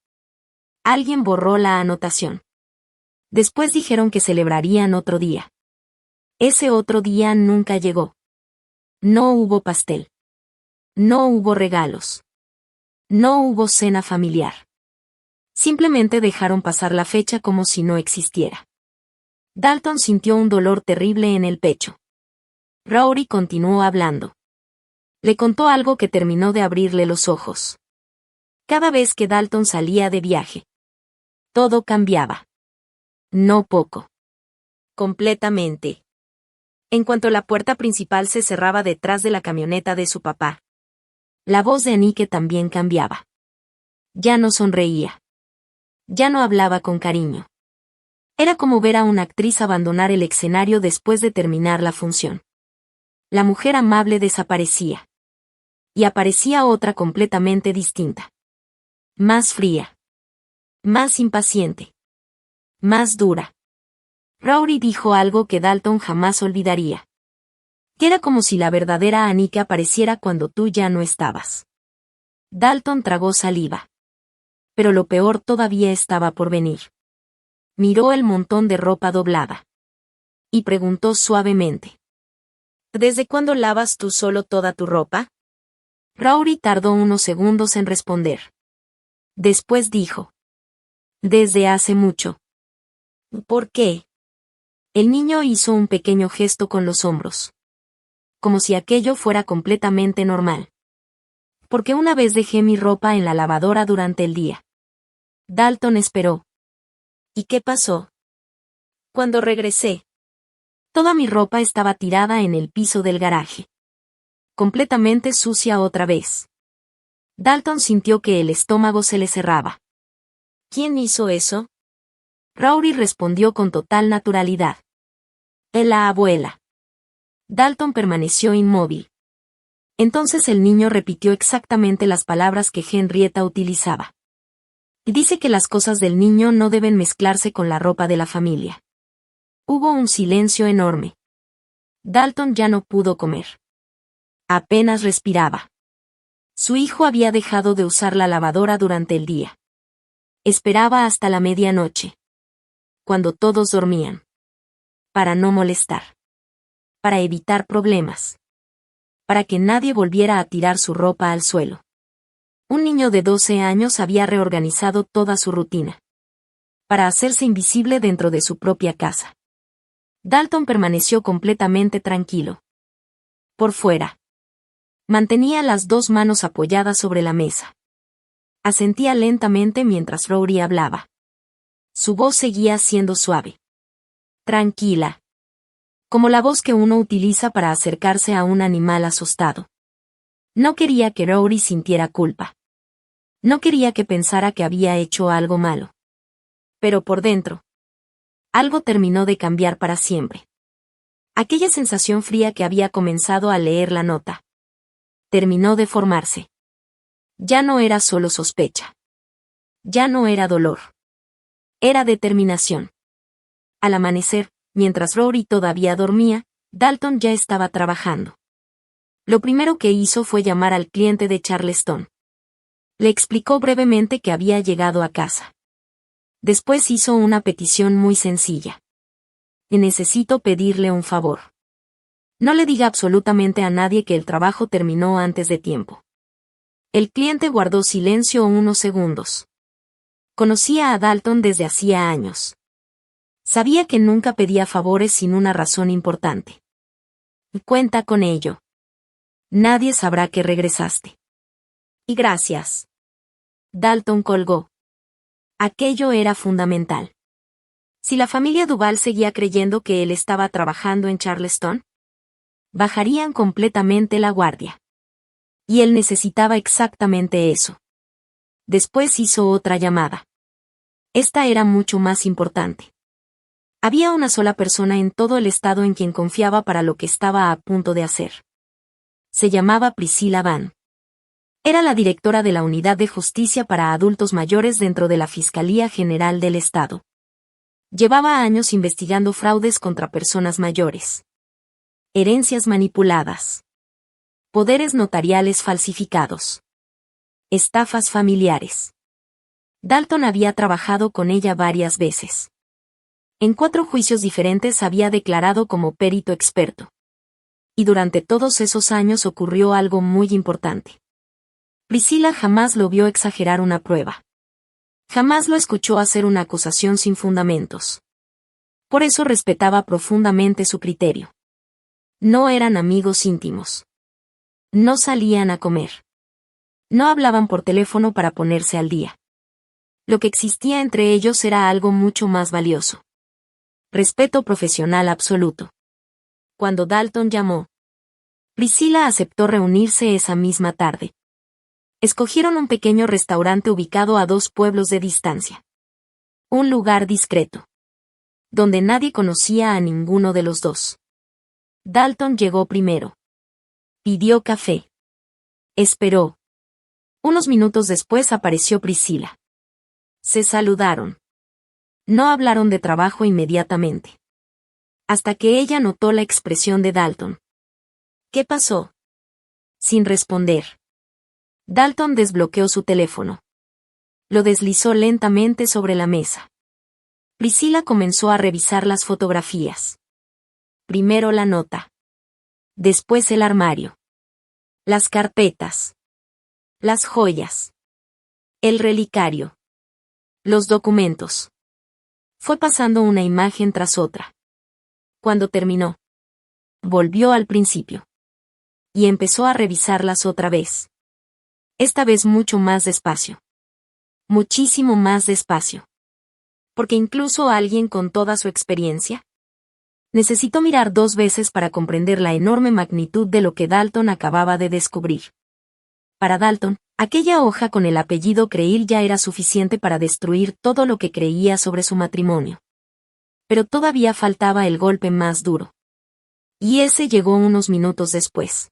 alguien borró la anotación. Después dijeron que celebrarían otro día. Ese otro día nunca llegó. No hubo pastel. No hubo regalos. No hubo cena familiar. Simplemente dejaron pasar la fecha como si no existiera. Dalton sintió un dolor terrible en el pecho. Rory continuó hablando. Le contó algo que terminó de abrirle los ojos. Cada vez que Dalton salía de viaje, todo cambiaba. No poco. Completamente. En cuanto la puerta principal se cerraba detrás de la camioneta de su papá, la voz de Anike también cambiaba. Ya no sonreía. Ya no hablaba con cariño. Era como ver a una actriz abandonar el escenario después de terminar la función. La mujer amable desaparecía. Y aparecía otra completamente distinta. Más fría. Más impaciente. Más dura. Rory dijo algo que Dalton jamás olvidaría. Que era como si la verdadera Anike apareciera cuando tú ya no estabas. Dalton tragó saliva. Pero lo peor todavía estaba por venir. Miró el montón de ropa doblada. Y preguntó suavemente: ¿desde cuándo lavas tú solo toda tu ropa? Rory tardó unos segundos en responder. Después dijo: desde hace mucho. ¿Por qué? El niño hizo un pequeño gesto con los hombros. Como si aquello fuera completamente normal. Porque una vez dejé mi ropa en la lavadora durante el día. Dalton esperó. ¿Y qué pasó? Cuando regresé, toda mi ropa estaba tirada en el piso del garaje. Completamente sucia otra vez. Dalton sintió que el estómago se le cerraba. ¿Quién hizo eso? Rory respondió con total naturalidad. La abuela. Dalton permaneció inmóvil. Entonces el niño repitió exactamente las palabras que Henrietta utilizaba. Dice que las cosas del niño no deben mezclarse con la ropa de la familia. Hubo un silencio enorme. Dalton ya no pudo comer. Apenas respiraba. Su hijo había dejado de usar la lavadora durante el día. Esperaba hasta la medianoche. Cuando todos dormían. Para no molestar. Para evitar problemas. Para que nadie volviera a tirar su ropa al suelo. Un niño de 12 años había reorganizado toda su rutina. Para hacerse invisible dentro de su propia casa. Dalton permaneció completamente tranquilo. Por fuera. Mantenía las dos manos apoyadas sobre la mesa. Asentía lentamente mientras Rory hablaba. Su voz seguía siendo suave. Tranquila. Como la voz que uno utiliza para acercarse a un animal asustado. No quería que Rory sintiera culpa. No quería que pensara que había hecho algo malo. Pero por dentro, algo terminó de cambiar para siempre. Aquella sensación fría que había comenzado al leer la nota terminó de formarse. Ya no era solo sospecha. Ya no era dolor. Era determinación. Al amanecer, mientras Rory todavía dormía, Dalton ya estaba trabajando. Lo primero que hizo fue llamar al cliente de Charleston. Le explicó brevemente que había llegado a casa. Después hizo una petición muy sencilla. Necesito pedirle un favor. No le diga absolutamente a nadie que el trabajo terminó antes de tiempo. El cliente guardó silencio unos segundos. Conocía a Dalton desde hacía años. Sabía que nunca pedía favores sin una razón importante. Cuenta con ello. Nadie sabrá que regresaste. Y gracias. Dalton colgó. Aquello era fundamental. Si la familia Duval seguía creyendo que él estaba trabajando en Charleston, bajarían completamente la guardia. Y él necesitaba exactamente eso. Después hizo otra llamada. Esta era mucho más importante. Había una sola persona en todo el estado en quien confiaba para lo que estaba a punto de hacer. Se llamaba Priscilla Van. Era la directora de la Unidad de Justicia para Adultos Mayores dentro de la Fiscalía General del Estado. Llevaba años investigando fraudes contra personas mayores. Herencias manipuladas. Poderes notariales falsificados. Estafas familiares. Dalton había trabajado con ella varias veces. En 4 juicios diferentes había declarado como perito experto. Y durante todos esos años ocurrió algo muy importante. Priscilla jamás lo vio exagerar una prueba. Jamás lo escuchó hacer una acusación sin fundamentos. Por eso respetaba profundamente su criterio. No eran amigos íntimos. No salían a comer. No hablaban por teléfono para ponerse al día. Lo que existía entre ellos era algo mucho más valioso. Respeto profesional absoluto. Cuando Dalton llamó, Priscilla aceptó reunirse esa misma tarde. Escogieron un pequeño restaurante ubicado a 2 pueblos de distancia. Un lugar discreto. Donde nadie conocía a ninguno de los dos. Dalton llegó primero. Pidió café. Esperó. Unos minutos después apareció Priscilla. Se saludaron. No hablaron de trabajo inmediatamente. Hasta que ella notó la expresión de Dalton. ¿Qué pasó? Sin responder. Dalton desbloqueó su teléfono. Lo deslizó lentamente sobre la mesa. Priscilla comenzó a revisar las fotografías. Primero la nota. Después el armario. Las carpetas. Las joyas. El relicario. Los documentos. Fue pasando una imagen tras otra. Cuando terminó, volvió al principio. Y empezó a revisarlas otra vez. Esta vez mucho más despacio. Muchísimo más despacio. Porque incluso alguien con toda su experiencia necesitó mirar 2 veces para comprender la enorme magnitud de lo que Dalton acababa de descubrir. Para Dalton, aquella hoja con el apellido Creil ya era suficiente para destruir todo lo que creía sobre su matrimonio. Pero todavía faltaba el golpe más duro. Y ese llegó unos minutos después.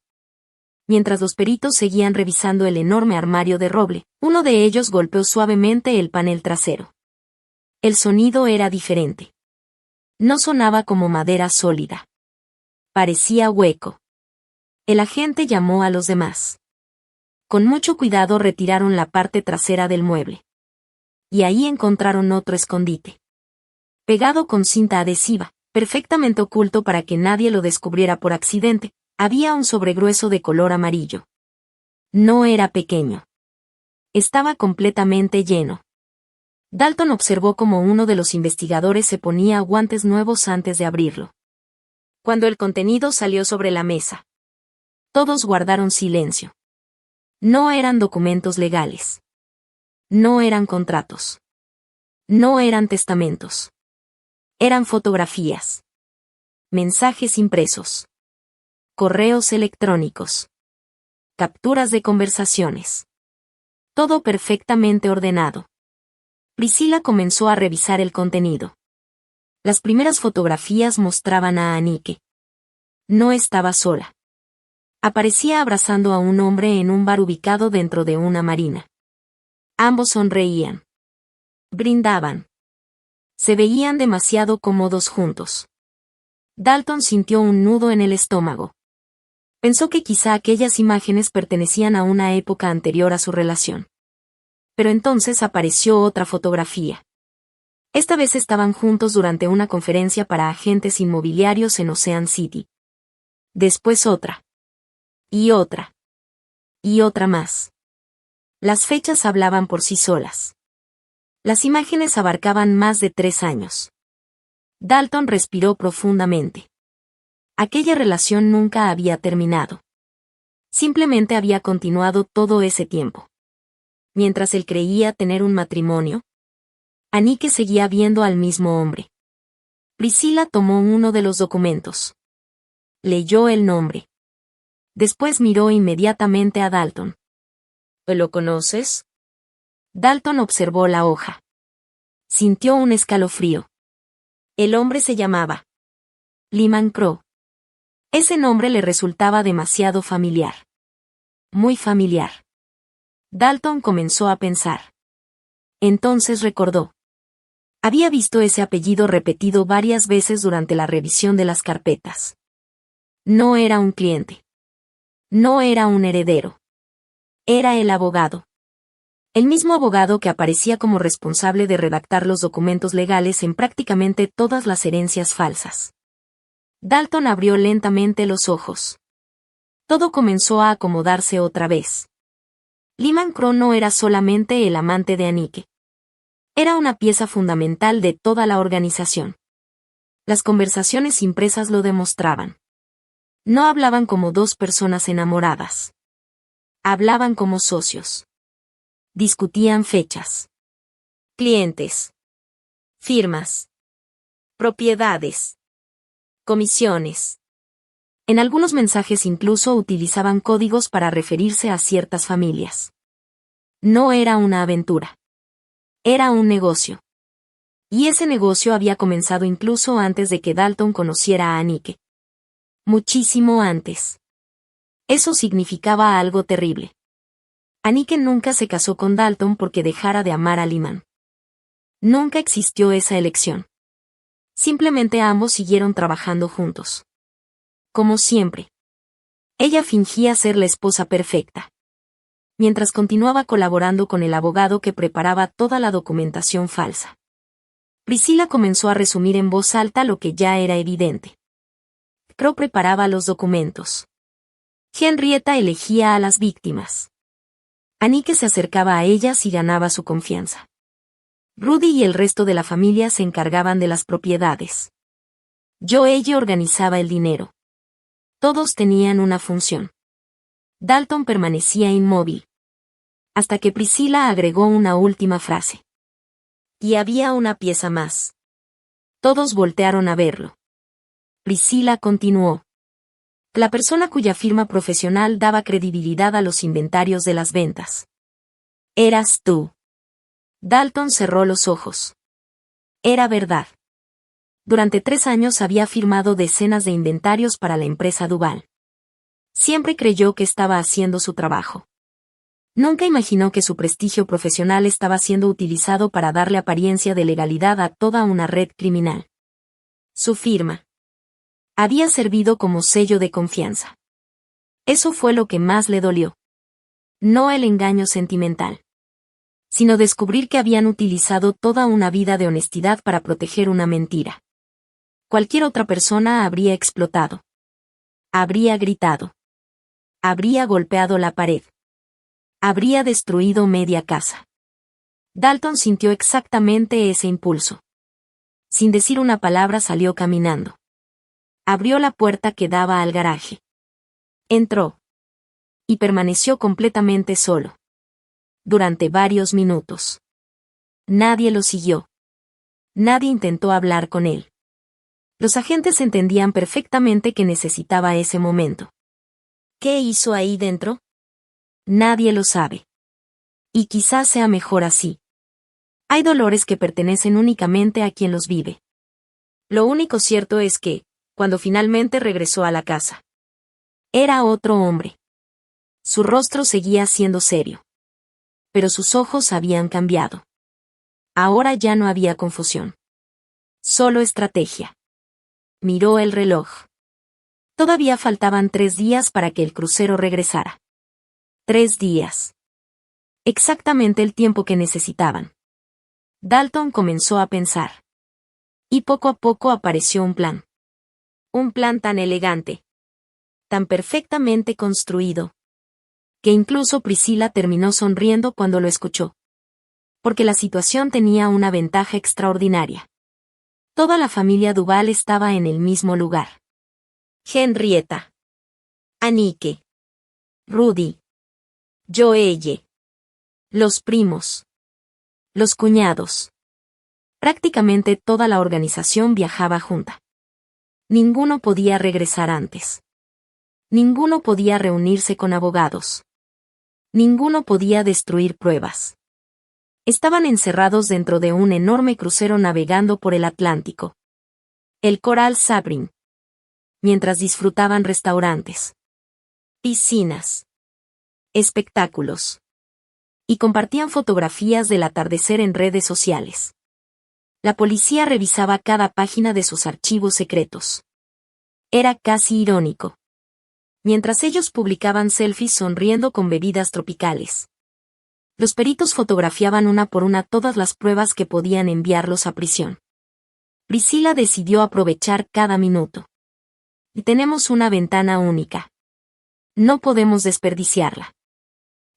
Mientras los peritos seguían revisando el enorme armario de roble, uno de ellos golpeó suavemente el panel trasero. El sonido era diferente. No sonaba como madera sólida. Parecía hueco. El agente llamó a los demás. Con mucho cuidado retiraron la parte trasera del mueble. Y ahí encontraron otro escondite. Pegado con cinta adhesiva, perfectamente oculto para que nadie lo descubriera por accidente, había un sobregrueso de color amarillo. No era pequeño. Estaba completamente lleno. Dalton observó cómo uno de los investigadores se ponía guantes nuevos antes de abrirlo. Cuando el contenido salió sobre la mesa, todos guardaron silencio. No eran documentos legales. No eran contratos. No eran testamentos. Eran fotografías. mensajes impresos, correos electrónicos, capturas de conversaciones. Todo perfectamente ordenado. Priscilla comenzó a revisar el contenido. Las primeras fotografías mostraban a Anike. No estaba sola. Aparecía abrazando a un hombre en un bar ubicado dentro de una marina. Ambos sonreían. Brindaban. Se veían demasiado cómodos juntos. Dalton sintió un nudo en el estómago. Pensó que quizá aquellas imágenes pertenecían a una época anterior a su relación. Pero entonces apareció otra fotografía. Esta vez estaban juntos durante una conferencia para agentes inmobiliarios en Ocean City. Después otra. Y otra. Y otra más. Las fechas hablaban por sí solas. Las imágenes abarcaban más de 3 años. Dalton respiró profundamente. Aquella relación nunca había terminado. Simplemente había continuado todo ese tiempo. Mientras él creía tener un matrimonio, Anike seguía viendo al mismo hombre. Priscilla tomó uno de los documentos. Leyó el nombre. Después miró inmediatamente a Dalton. ¿Lo conoces? Dalton observó la hoja. Sintió un escalofrío. El hombre se llamaba Lyman Crow. Ese nombre le resultaba demasiado familiar. Muy familiar. Dalton comenzó a pensar. Entonces recordó. Había visto ese apellido repetido varias veces durante la revisión de las carpetas. No era un cliente. No era un heredero. Era el abogado. El mismo abogado que aparecía como responsable de redactar los documentos legales en prácticamente todas las herencias falsas. Dalton abrió lentamente los ojos. Todo comenzó a acomodarse otra vez. Lyman Crow no era solamente el amante de Anike. Era una pieza fundamental de toda la organización. Las conversaciones impresas lo demostraban. No hablaban como dos personas enamoradas. Hablaban como socios. Discutían fechas. Clientes. Firmas. Propiedades. Comisiones. En algunos mensajes incluso utilizaban códigos para referirse a ciertas familias. No era una aventura. Era un negocio. Y ese negocio había comenzado incluso antes de que Dalton conociera a Anike. Muchísimo antes. Eso significaba algo terrible. Anike nunca se casó con Dalton porque dejara de amar a Lyman. Nunca existió esa elección. Simplemente ambos siguieron trabajando juntos. Como siempre. Ella fingía ser la esposa perfecta. Mientras continuaba colaborando con el abogado que preparaba toda la documentación falsa. Priscilla comenzó a resumir en voz alta lo que ya era evidente. Crow preparaba los documentos. Henrietta elegía a las víctimas. Anike se acercaba a ellas y ganaba su confianza. Rudy y el resto de la familia se encargaban de las propiedades. Joelle organizaba el dinero. Todos tenían una función. Dalton permanecía inmóvil. Hasta que Priscilla agregó una última frase. Y había una pieza más. Todos voltearon a verlo. Priscilla continuó. La persona cuya firma profesional daba credibilidad a los inventarios de las ventas. Eras tú. Dalton cerró los ojos. Era verdad. Durante 3 años había firmado decenas de inventarios para la empresa Duval. Siempre creyó que estaba haciendo su trabajo. Nunca imaginó que su prestigio profesional estaba siendo utilizado para darle apariencia de legalidad a toda una red criminal. Su firma había servido como sello de confianza. Eso fue lo que más le dolió. No el engaño sentimental, sino descubrir que habían utilizado toda una vida de honestidad para proteger una mentira. Cualquier otra persona habría explotado. Habría gritado. Habría golpeado la pared. Habría destruido media casa. Dalton sintió exactamente ese impulso. Sin decir una palabra salió caminando. Abrió la puerta que daba al garaje. Entró. Y permaneció completamente solo. Durante varios minutos. Nadie lo siguió. Nadie intentó hablar con él. Los agentes entendían perfectamente que necesitaba ese momento. ¿Qué hizo ahí dentro? Nadie lo sabe. Y quizás sea mejor así. Hay dolores que pertenecen únicamente a quien los vive. Lo único cierto es que, cuando finalmente regresó a la casa, era otro hombre. Su rostro seguía siendo serio. Pero sus ojos habían cambiado. Ahora ya no había confusión. Solo estrategia. Miró el reloj. Todavía faltaban 3 días para que el crucero regresara. 3 días. Exactamente el tiempo que necesitaban. Dalton comenzó a pensar. Y poco a poco apareció un plan. Un plan tan elegante. Tan perfectamente construido. Que incluso Priscilla terminó sonriendo cuando lo escuchó. Porque la situación tenía una ventaja extraordinaria. Toda la familia Duval estaba en el mismo lugar. Henrietta. Anike. Rudy. Joelle. Los primos. Los cuñados. Prácticamente toda la organización viajaba junta. Ninguno podía regresar antes. Ninguno podía reunirse con abogados. Ninguno podía destruir pruebas. Estaban encerrados dentro de un enorme crucero navegando por el Atlántico. El Coral Sabrin. Mientras disfrutaban restaurantes, piscinas, espectáculos. Y compartían fotografías del atardecer en redes sociales. La policía revisaba cada página de sus archivos secretos. Era casi irónico. Mientras ellos publicaban selfies sonriendo con bebidas tropicales. Los peritos fotografiaban una por una todas las pruebas que podían enviarlos a prisión. Priscilla decidió aprovechar cada minuto. Y tenemos una ventana única. No podemos desperdiciarla.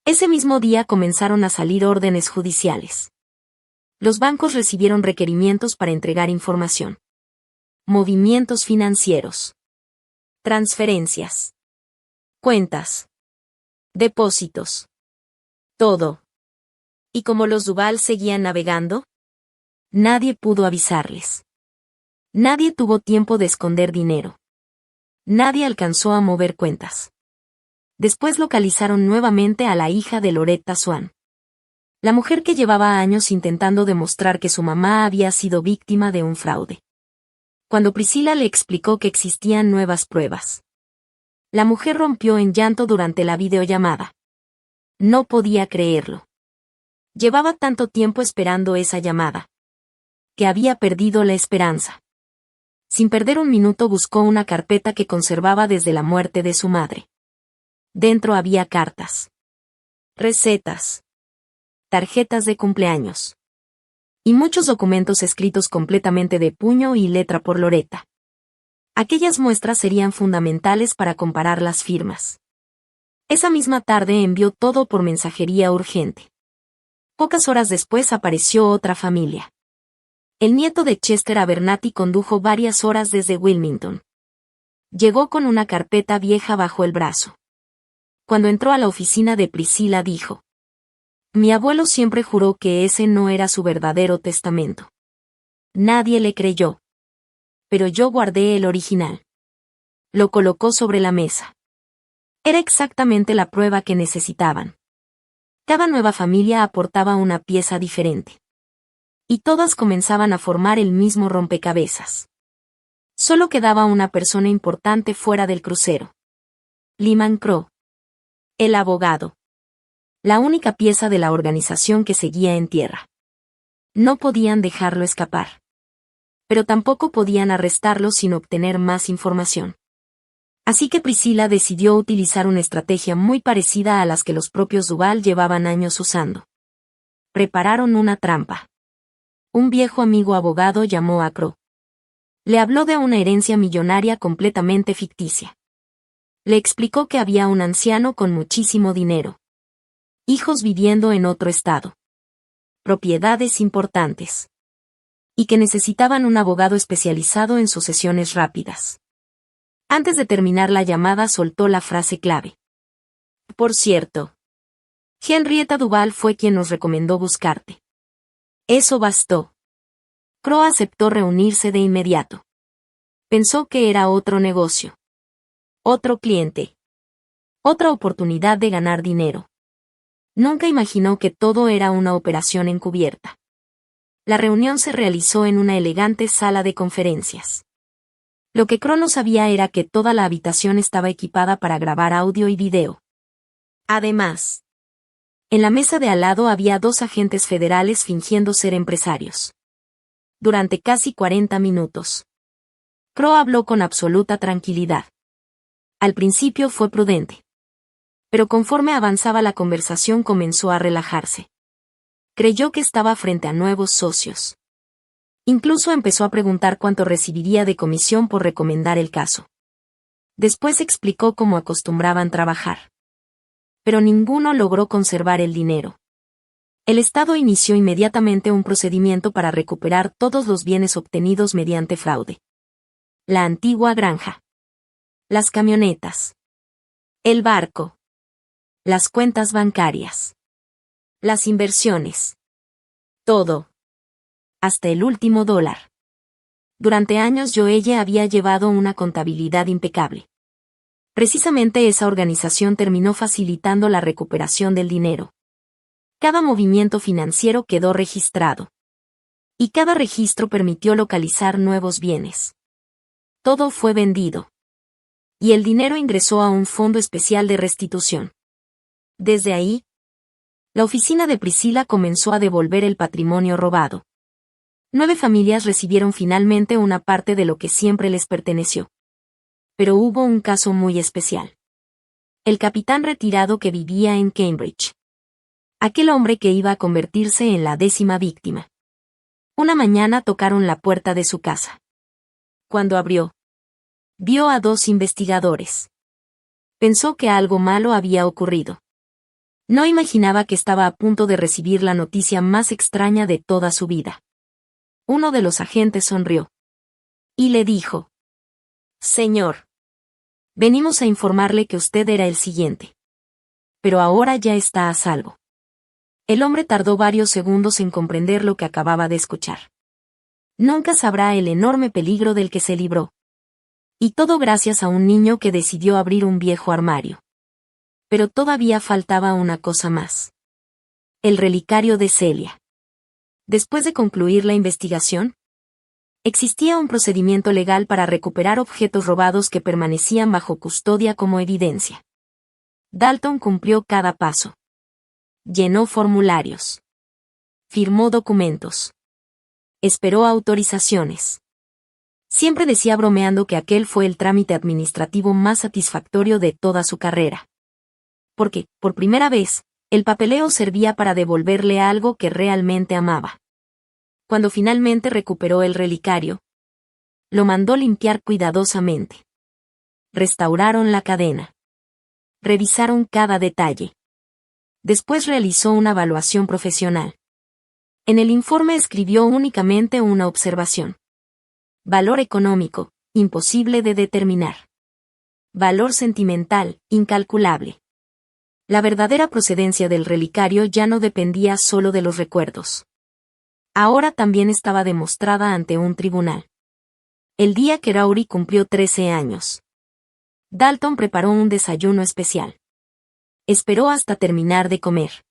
Ese mismo día comenzaron a salir órdenes judiciales. Los bancos recibieron requerimientos para entregar información. Movimientos financieros. Transferencias. Cuentas. Depósitos. Todo. ¿Y como los Duval seguían navegando? Nadie pudo avisarles. Nadie tuvo tiempo de esconder dinero. Nadie alcanzó a mover cuentas. Después localizaron nuevamente a la hija de Loretta Swan. La mujer que llevaba años intentando demostrar que su mamá había sido víctima de un fraude. Cuando Priscilla le explicó que existían nuevas pruebas. La mujer rompió en llanto durante la videollamada. No podía creerlo. Llevaba tanto tiempo esperando esa llamada. Que había perdido la esperanza. Sin perder un minuto buscó una carpeta que conservaba desde la muerte de su madre. Dentro había cartas. Recetas. Tarjetas de cumpleaños. Y muchos documentos escritos completamente de puño y letra por Loretta. Aquellas muestras serían fundamentales para comparar las firmas. Esa misma tarde envió todo por mensajería urgente. Pocas horas después apareció otra familia. El nieto de Chester Abernathy condujo varias horas desde Wilmington. Llegó con una carpeta vieja bajo el brazo. Cuando entró a la oficina de Priscilla dijo: Mi abuelo siempre juró que ese no era su verdadero testamento. Nadie le creyó. Pero yo guardé el original. Lo colocó sobre la mesa. Era exactamente la prueba que necesitaban. Cada nueva familia aportaba una pieza diferente. Y todas comenzaban a formar el mismo rompecabezas. Solo quedaba una persona importante fuera del crucero. Lyman Crow. El abogado. La única pieza de la organización que seguía en tierra. No podían dejarlo escapar. Pero tampoco podían arrestarlo sin obtener más información. Así que Priscilla decidió utilizar una estrategia muy parecida a las que los propios Duval llevaban años usando. Prepararon una trampa. Un viejo amigo abogado llamó a Crow. Le habló de una herencia millonaria completamente ficticia. Le explicó que había un anciano con muchísimo dinero. Hijos viviendo en otro estado. Propiedades importantes. Y que necesitaban un abogado especializado en sucesiones rápidas. Antes de terminar la llamada soltó la frase clave. Por cierto. Henrietta Duval fue quien nos recomendó buscarte. Eso bastó. Crow aceptó reunirse de inmediato. Pensó que era otro negocio. Otro cliente. Otra oportunidad de ganar dinero. Nunca imaginó que todo era una operación encubierta. La reunión se realizó en una elegante sala de conferencias. Lo que Crow no sabía era que toda la habitación estaba equipada para grabar audio y video. Además, en la mesa de al lado había 2 agentes federales fingiendo ser empresarios. Durante casi 40 minutos. Crow habló con absoluta tranquilidad. Al principio fue prudente. Pero conforme avanzaba la conversación comenzó a relajarse. Creyó que estaba frente a nuevos socios. Incluso empezó a preguntar cuánto recibiría de comisión por recomendar el caso. Después explicó cómo acostumbraban trabajar. Pero ninguno logró conservar el dinero. El Estado inició inmediatamente un procedimiento para recuperar todos los bienes obtenidos mediante fraude. La antigua granja. Las camionetas. El barco. Las cuentas bancarias. Las inversiones. Todo. Hasta el último dólar. Durante años Joelle había llevado una contabilidad impecable. Precisamente esa organización terminó facilitando la recuperación del dinero. Cada movimiento financiero quedó registrado. Y cada registro permitió localizar nuevos bienes. Todo fue vendido. Y el dinero ingresó a un fondo especial de restitución. Desde ahí, la oficina de Priscilla comenzó a devolver el patrimonio robado. 9 familias recibieron finalmente una parte de lo que siempre les perteneció. Pero hubo un caso muy especial. El capitán retirado que vivía en Cambridge. Aquel hombre que iba a convertirse en la 10ª víctima. Una mañana tocaron la puerta de su casa. Cuando abrió, vio a 2 investigadores. Pensó que algo malo había ocurrido. No imaginaba que estaba a punto de recibir la noticia más extraña de toda su vida. Uno de los agentes sonrió. Y le dijo: «Señor, venimos a informarle que usted era el siguiente. Pero ahora ya está a salvo». El hombre tardó varios segundos en comprender lo que acababa de escuchar. Nunca sabrá el enorme peligro del que se libró. Y todo gracias a un niño que decidió abrir un viejo armario. Pero todavía faltaba una cosa más. El relicario de Celia. Después de concluir la investigación, existía un procedimiento legal para recuperar objetos robados que permanecían bajo custodia como evidencia. Dalton cumplió cada paso. Llenó formularios. Firmó documentos. Esperó autorizaciones. Siempre decía bromeando que aquel fue el trámite administrativo más satisfactorio de toda su carrera. Porque, por primera vez, el papeleo servía para devolverle algo que realmente amaba. Cuando finalmente recuperó el relicario, lo mandó limpiar cuidadosamente. Restauraron la cadena. Revisaron cada detalle. Después realizó una evaluación profesional. En el informe escribió únicamente una observación. Valor económico, imposible de determinar. Valor sentimental, incalculable. La verdadera procedencia del relicario ya no dependía solo de los recuerdos. Ahora también estaba demostrada ante un tribunal. El día que Rory cumplió 13 años. Dalton preparó un desayuno especial. Esperó hasta terminar de comer.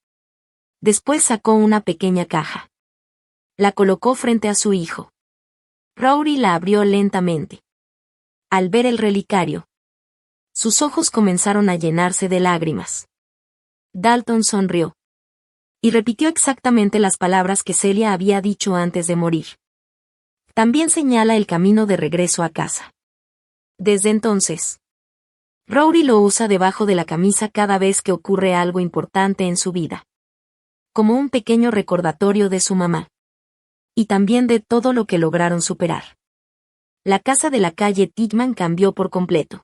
Después sacó una pequeña caja. La colocó frente a su hijo. Rory la abrió lentamente. Al ver el relicario, sus ojos comenzaron a llenarse de lágrimas. Dalton sonrió. Y repitió exactamente las palabras que Celia había dicho antes de morir. También señala el camino de regreso a casa. Desde entonces, Rory lo usa debajo de la camisa cada vez que ocurre algo importante en su vida. Como un pequeño recordatorio de su mamá. Y también de todo lo que lograron superar. La casa de la calle Titman cambió por completo.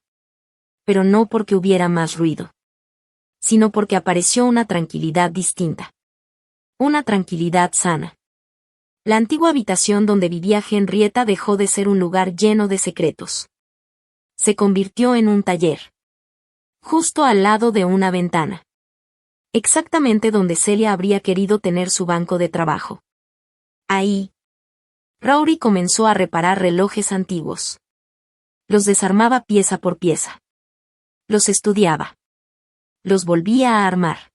Pero no porque hubiera más ruido. Sino porque apareció una tranquilidad distinta. Una tranquilidad sana. La antigua habitación donde vivía Henrietta dejó de ser un lugar lleno de secretos. Se convirtió en un taller. Justo al lado de una ventana. Exactamente donde Celia habría querido tener su banco de trabajo. Ahí, Rory comenzó a reparar relojes antiguos. Los desarmaba pieza por pieza. Los estudiaba. Los volvía a armar.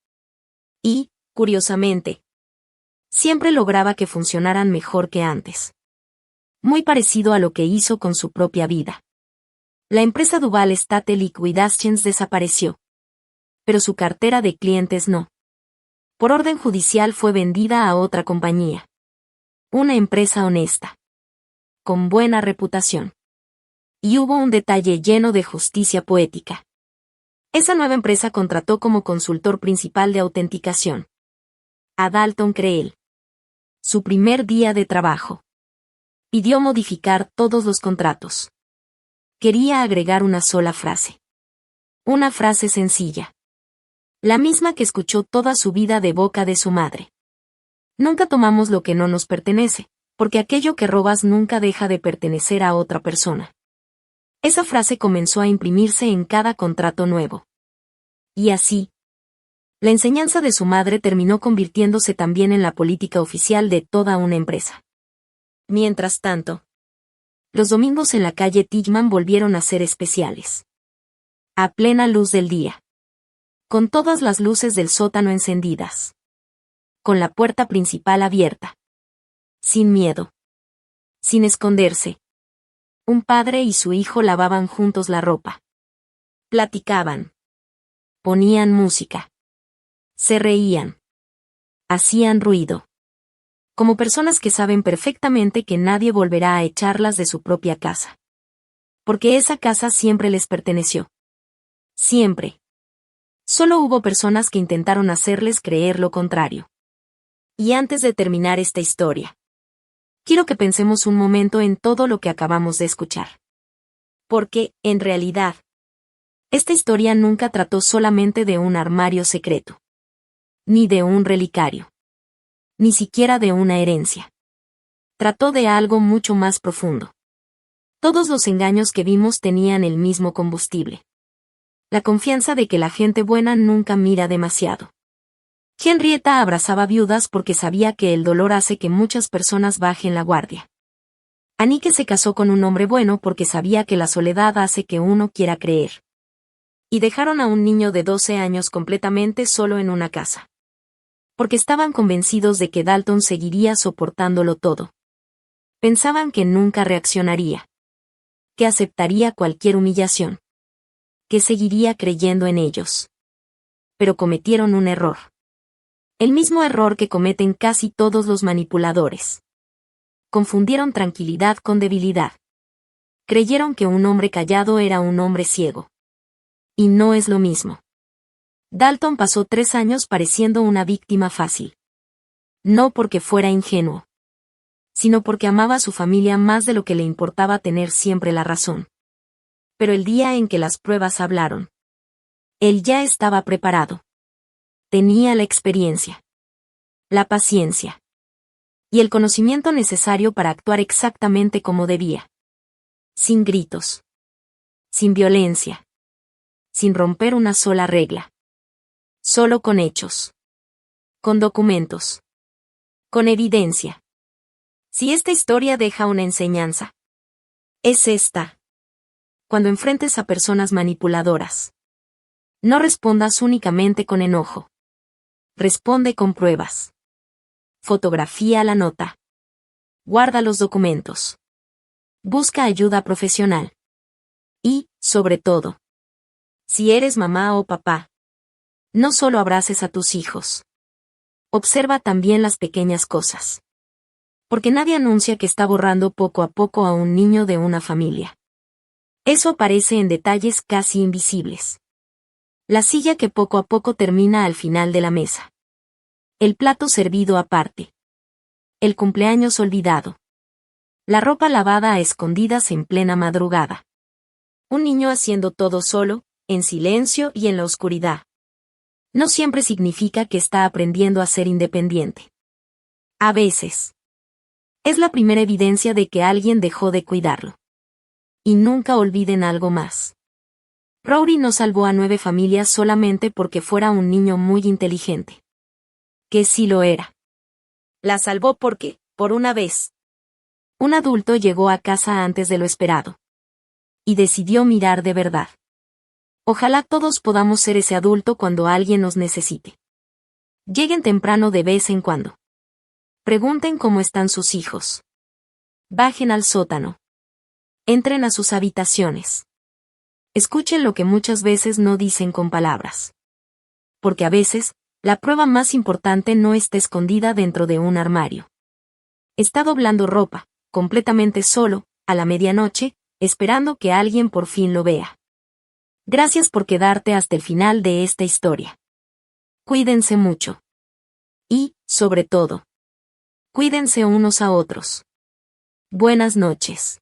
Y, curiosamente, siempre lograba que funcionaran mejor que antes. Muy parecido a lo que hizo con su propia vida. La empresa Duval Estate Liquidations desapareció. Pero su cartera de clientes no. Por orden judicial fue vendida a otra compañía. Una empresa honesta. Con buena reputación. Y hubo un detalle lleno de justicia poética. Esa nueva empresa contrató como consultor principal de autenticación a Dalton Creel. Su primer día de trabajo. Pidió modificar todos los contratos. Quería agregar una sola frase. Una frase sencilla. La misma que escuchó toda su vida de boca de su madre. Nunca tomamos lo que no nos pertenece, porque aquello que robas nunca deja de pertenecer a otra persona. Esa frase comenzó a imprimirse en cada contrato nuevo. Y así, la enseñanza de su madre terminó convirtiéndose también en la política oficial de toda una empresa. Mientras tanto, los domingos en la calle Tillman volvieron a ser especiales. A plena luz del día. Con todas las luces del sótano encendidas. Con la puerta principal abierta. Sin miedo. Sin esconderse. Un padre y su hijo lavaban juntos la ropa. Platicaban. Ponían música. Se reían. Hacían ruido. Como personas que saben perfectamente que nadie volverá a echarlas de su propia casa. Porque esa casa siempre les perteneció. Siempre. Solo hubo personas que intentaron hacerles creer lo contrario. Y antes de terminar esta historia, quiero que pensemos un momento en todo lo que acabamos de escuchar. Porque, en realidad, esta historia nunca trató solamente de un armario secreto. Ni de un relicario. Ni siquiera de una herencia. Trató de algo mucho más profundo. Todos los engaños que vimos tenían el mismo combustible. La confianza de que la gente buena nunca mira demasiado. Henrietta abrazaba viudas porque sabía que el dolor hace que muchas personas bajen la guardia. Anike se casó con un hombre bueno porque sabía que la soledad hace que uno quiera creer. Y dejaron a un niño de 12 años completamente solo en una casa. Porque estaban convencidos de que Dalton seguiría soportándolo todo. Pensaban que nunca reaccionaría. Que aceptaría cualquier humillación. Que seguiría creyendo en ellos. Pero cometieron un error. El mismo error que cometen casi todos los manipuladores. Confundieron tranquilidad con debilidad. Creyeron que un hombre callado era un hombre ciego. Y no es lo mismo. Dalton pasó 3 años pareciendo una víctima fácil. No porque fuera ingenuo. Sino porque amaba a su familia más de lo que le importaba tener siempre la razón. Pero el día en que las pruebas hablaron, él ya estaba preparado. Tenía la experiencia, la paciencia y el conocimiento necesario para actuar exactamente como debía. Sin gritos. Sin violencia. Sin romper una sola regla. Solo con hechos. Con documentos. Con evidencia. Si esta historia deja una enseñanza, es esta. Cuando enfrentes a personas manipuladoras, no respondas únicamente con enojo. Responde con pruebas. Fotografía la nota. Guarda los documentos. Busca ayuda profesional. Y, sobre todo, si eres mamá o papá, no solo abraces a tus hijos. Observa también las pequeñas cosas. Porque nadie anuncia que está borrando poco a poco a un niño de una familia. Eso aparece en detalles casi invisibles. La silla que poco a poco termina al final de la mesa. El plato servido aparte. El cumpleaños olvidado. La ropa lavada a escondidas en plena madrugada. Un niño haciendo todo solo, en silencio y en la oscuridad. No siempre significa que está aprendiendo a ser independiente. A veces. Es la primera evidencia de que alguien dejó de cuidarlo. Y nunca olviden algo más. Rory no salvó a 9 familias solamente porque fuera un niño muy inteligente. Que sí lo era. La salvó porque, por una vez, un adulto llegó a casa antes de lo esperado. y decidió mirar de verdad. Ojalá todos podamos ser ese adulto cuando alguien nos necesite. Lleguen temprano de vez en cuando. Pregunten cómo están sus hijos. Bajen al sótano. Entren a sus habitaciones. Escuchen lo que muchas veces no dicen con palabras. Porque a veces, la prueba más importante no está escondida dentro de un armario. Está doblando ropa, completamente solo, a la medianoche, esperando que alguien por fin lo vea. Gracias por quedarte hasta el final de esta historia. Cuídense mucho. Y, sobre todo, cuídense unos a otros. Buenas noches.